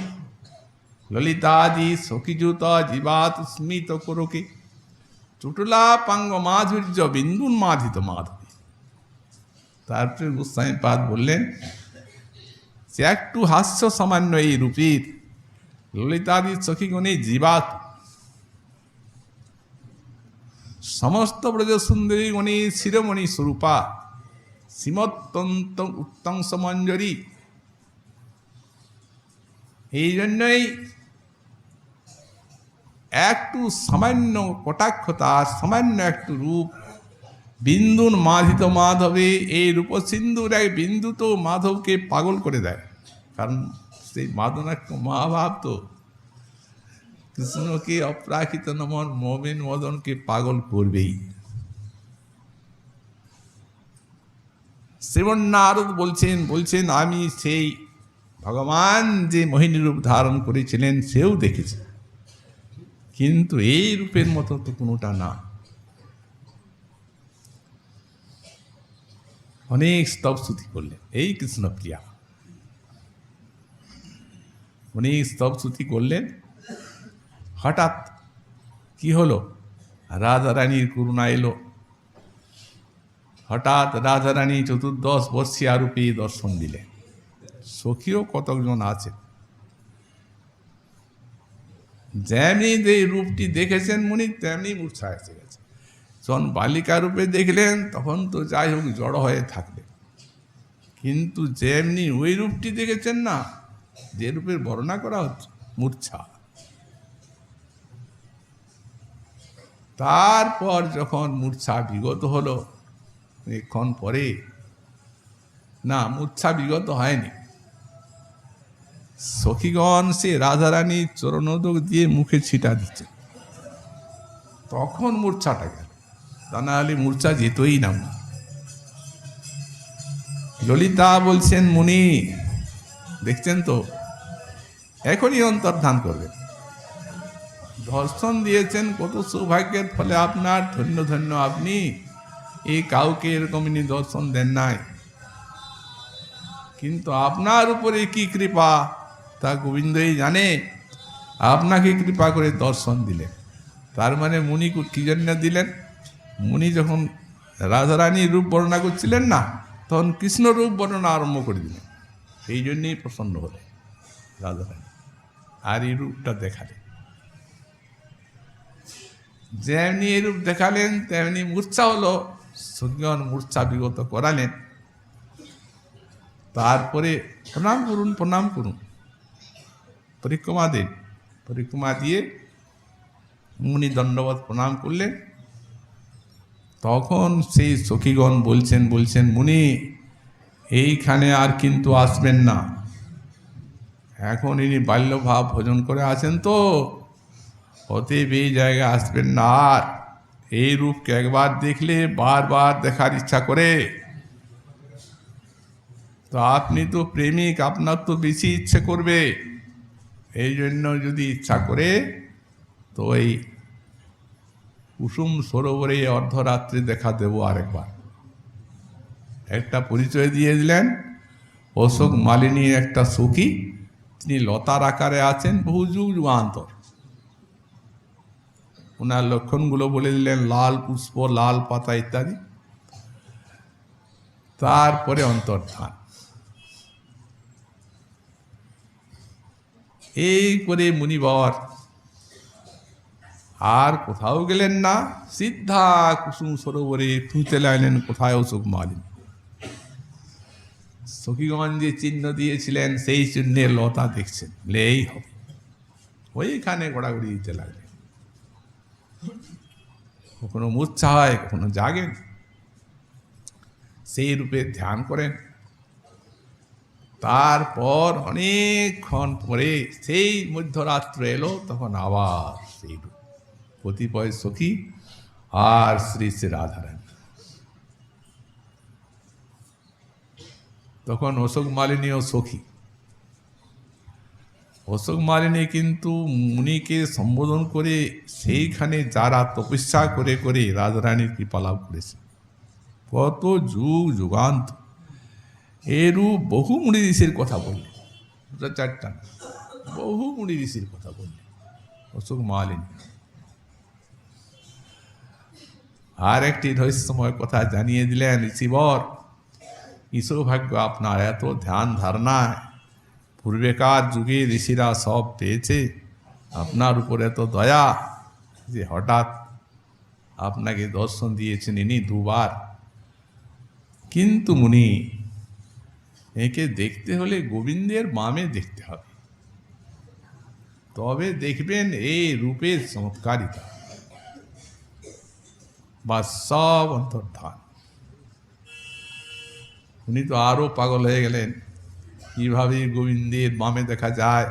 ললিতাদি সখীযুত জীবাত স্মিত করোকে চুটুলা পাঙ্গ মাধুর্য বিন্দুন মাধিত মাধবী। তারপরে গোস্বামী পাদ বললেন, সে একটু হাস্য সামান্য এই রূপীর ললিতাদি সখীগণে জীবাত সমস্ত ব্রজ সুন্দরী গণী শিরোমণি স্বরূপা শ্রীমত্তন্ত উত্তম সমঞ্জরি। এই জন্যই একটু সামান্য কটাক্ষ, তার সামান্য একটু রূপ বিন্দুন মাধিত মাধবে। এই রূপসিন্ধুর এক বিন্দু তো মাধবকে পাগল করে দেয়, কারণ সেই মাদনাক্ষ মহাভাব তো কৃষ্ণকে অপ্রাকৃত নমন মোমেন মদনকে পাগল করবেই। শ্রীমন নারদ বলছেন আমি সেই ভগবান যে মোহিনী রূপ ধারণ করেছিলেন সেও দেখেছি, কিন্তু এই রূপের মতো তো কোনোটা না। অনেক স্তব স্তুতি করলেন এই কৃষ্ণপ্রিয়া, অনেক স্তব স্তুতি করলেন। হঠাৎ কি হলো? রাধারানীর করুণা এলো। হঠাৎ রাধারানী 14 বর্ষীয়া রূপে দর্শন দিলেন। সখীও কতজন আছেন, যেমনি যে রূপটি দেখেছেন মুনি, তেমনি মূর্ছা এসে গেছে। যখন বালিকা রূপে দেখলেন তখন তো যাই হোক জড় হয়ে থাকবে, কিন্তু যেমনি ওই রূপটি দেখেছেন না, যে রূপের বর্ণনা করা হচ্ছে, মূর্ছা। তারপর যখন মূর্ছা বিগত হলো, এক্ষণ পরে, না মূর্ছা বিগত হয়নি, সখীগণ সে রাধারানীর চরণোদক দিয়ে মুখে ছিটা দিচ্ছে, তখন মূর্ছাটা গেল, তা না হলে মূর্ছা যেতই না। ললিতা বলছেন, মুনি দেখছেন তো, এখনই অন্তর্ধান করবেন। দর্শন দিয়েছেন, কত সৌভাগ্যের ফলে আপনার, ধন্য ধন্য আপনি। এই কাউকে এরকম ইনি দর্শন দেন নাই, কিন্তু আপনার উপরে কি কৃপা তা গোবিন্দই জানে। আপনাকে কৃপা করে দর্শন দিলেন। তার মানে মুনি কি জন্য দিলেন? মুনি যখন রাধারানীর রূপ বর্ণনা করছিলেন না, তখন কৃষ্ণ রূপ বর্ণনা আরম্ভ করে দিলেন। এই জন্যই প্রসন্ন হলেন রাধারানী, আর এই রূপটা দেখালেন। যেমনি এই রূপ দেখালেন তেমনি মূর্ছা হলো, সজ্ঞান মূর্ছা বিগত করালেন। তারপরে প্রণাম করুন, প্রণাম করুন, পরিক্রমা দেন। পরিক্রমা দিয়ে মুনি দণ্ডবত প্রণাম করলেন। তখন সেই সখীগণ বলছেন মুনি এইখানে আর কিন্তু আসবেন না, এখন ইনি বাল্যভাব ভোজন করে আছেন, তো অতএব এই জায়গায় আসবেন না। আর এই রূপকে একবার দেখলে বারবার দেখার ইচ্ছা করে। তো আপনি তো প্রেমিক, আপনার তো বেশি ইচ্ছে করবে। এই জন্য যদি ইচ্ছা করে তো এই কুসুম সরোবরে অর্ধরাত্রি দেখা দেব আরেকবার। একটা পরিচয় দিয়ে দিলেন, অশোক মালিনী একটা সখী, তিনি লতার আকারে আছেন বহু যুগ যুগান্তর। ওনার লক্ষণগুলো বলে দিলেন, লাল পুষ্প, লাল পাতা ইত্যাদি। তারপরে অন্তর্ধান। এই করে মুনিবর আর কোথাও গেলেন না, সিদ্ধা কুসুম সরোবরে খুঁজতে লাগলেন কোথায় অশোক মালিনী। সখীগঞ্জ যে চিহ্ন দিয়েছিলেন সেই চিহ্নের লতা দেখছেন, এই হবে। ওইখানে ঘোরাঘুরি দিতে লাগলেন। কখনো মূর্ছা হয়, কখনো জাগেন, সেই রূপে ধ্যান করেন। তারপর অনেকক্ষণ পরে সেই মধ্যরাত্র এলো, তখন আবার সেই রূপ, কতিপয় সখী আর শ্রী শ্রী রাধারানী। তখন অশোক মালিনী ও সখী। অশোক মালিনী কিন্তু মুনিকে সম্বোধন করে সেইখানে যারা তপস্যা করে করে রাধারানীর কৃপা লাভ করেছে, কত যুগ যুগান্ত এরূপ বহু মুনি ঋষির কথা বললে, চারটা বহু মুনি ঋষির কথা বললে অশোক মালিনী। আর একটি রহস্যময় কথা জানিয়ে দিলেন ঋষিবর, ঈশ্বরভাগ্য আপনার, এত ধ্যান ধারণায় পূর্বেকার যুগে ঋষিরা সব পেয়েছে, আপনার উপর এত দয়া যে হঠাৎ আপনাকে দর্শন দিয়েছেন ইনি দুবার। কিন্তু মুনি, একে দেখতে হলে গোবিন্দের বামে দেখতে হবে, তবে দেখবেন এই রূপের চমৎকারিতা বা সব অন্তর্ধান। উনি তো আরো পাগল হয়ে গেলেন, কিভাবে গোবিন্দের বামে দেখা যায়,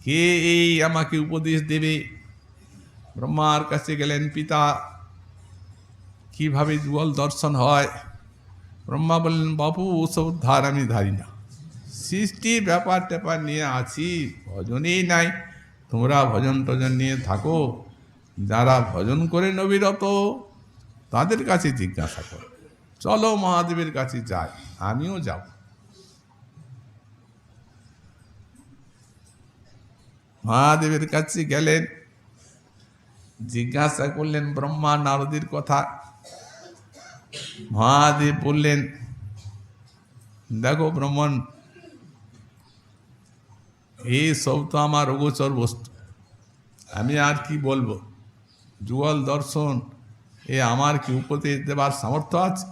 কে এই আমাকে উপদেশ দেবে। ব্রহ্মার কাছে গেলেন, পিতা কিভাবে যুগল দর্শন হয়। ব্রহ্মা বললেন, বাবু ওসব ধার আমি ধারি না, সৃষ্টি ব্যাপার ট্যাপার নিয়ে আছি, ভজনই নাই। তোমরা ভজন টজন নিয়ে থাকো, যারা ভজন করে নবীরত তাদের কাছে জিজ্ঞাসা করো। চলো মহাদেবের কাছে যাই, আমিও যাব। মহাদেবের কাছে গেলেন, জিজ্ঞাসা করলেন ব্রহ্মা নারদের কথা। মহাদেব বললেন, দেখো ব্রহ্মণ, এই সব তো আমার অগোচর বস্তু, আমি আর কি বলবো। যুগল দর্শন এ আমার কি উপদেশ দেবার সামর্থ্য আছে?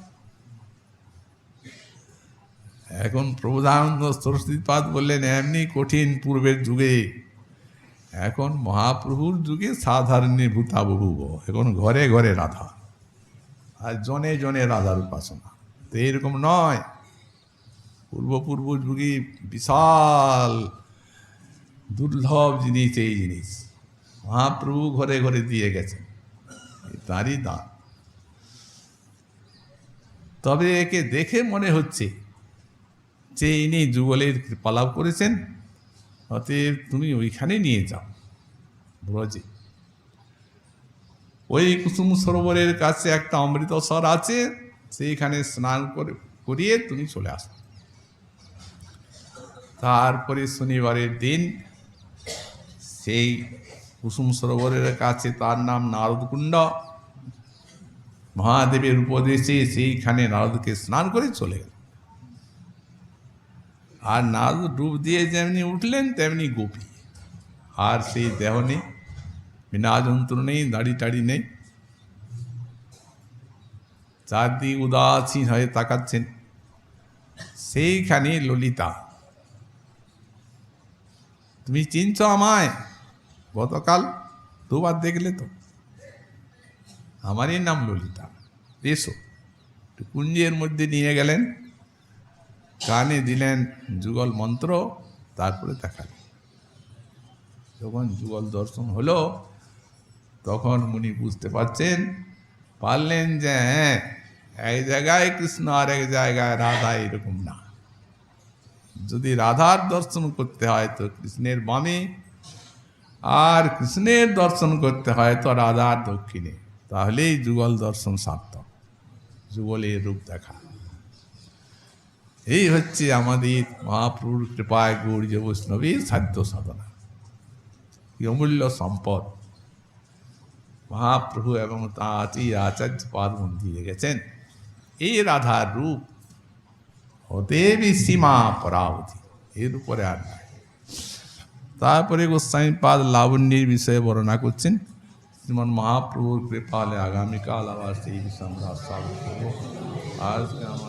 এখন প্রবোধানন্দ সরস্বতীপাদ বললেন, এমনি কঠিন পূর্বের যুগে, এখন মহাপ্রভুর যুগে সাধারণী ভূতাবভুব, এখন ঘরে ঘরে রাধা, আর জনে জনে রাধার উপাসনা। তো এইরকম নয়, পূর্ব যুগে বিশাল দুর্লভ জিনিস এই জিনিস মহাপ্রভু ঘরে ঘরে দিয়ে গেছেন, তারই দান। তবে একে দেখে মনে হচ্ছে যে ইনি যুগলের কৃপালাভ করেছেন, অতএব তুমি ওইখানে নিয়ে যাও ব্রজে। ওই কুসুম সরোবরের কাছে একটা অমৃতসর আছে, সেইখানে স্নান করিয়ে তুমি চলে আসো। তারপরে শনিবারের দিন সেই কুসুম সরোবরের কাছে, তার নাম নারদকুণ্ড, মহাদেবের উপদেশে সেইখানে নারদকে স্নান করে চলে গেল। আর নারদ ডুব দিয়ে যেমনি উঠলেন তেমনি গোপী, আর সেই দেহ নেই, বিনা যন্ত্র নেই, দাড়ি টাড়ি নেই, চারদিক উদাসীন হয়ে তাকাচ্ছেন। সেইখানে ললিতা, তুমি চিনছ আমায়? গতকাল দুবার দেখলে তো, আমারই নাম ললিতা, এসো। কুঞ্জের মধ্যে নিয়ে গেলেন, কানে দিলেন যুগল মন্ত্র, তারপরে দেখালেন। যখন যুগল দর্শন হলো তখন মুনি বুঝতে পারলেন যে হ্যাঁ, এক জায়গায় কৃষ্ণ আর এক জায়গায় রাধা, এরকম না। যদি রাধার দর্শন করতে হয় তো কৃষ্ণের বামে, আর কৃষ্ণের দর্শন করতে হয় তো রাধার দক্ষিণে, তাহলেই যুগল দর্শন সার্থক, যুগলের রূপ দেখা। এই হচ্ছে আমাদের মহাপ্রভুর কৃপায় গৌড়ীয় বৈষ্ণবীর সাধ্য সাধনা, কি অমূল্য সম্পদ মহাপ্রভু এবং তাঁর আচার্য পাদমন দিয়ে গেছেন। এই রাধার রূপ হদেবী সীমা পরাবধি, এর উপরে আর নাই। তারপরে গোস্বামী পাদ লাবণ্যের বিষয়ে বর্ণনা করছেন। যেমন মহাপ্রভুর কৃপালে আগামীকাল আবার সেই বিষয়ে আমরা আস্বাদন করব। আজকে আমার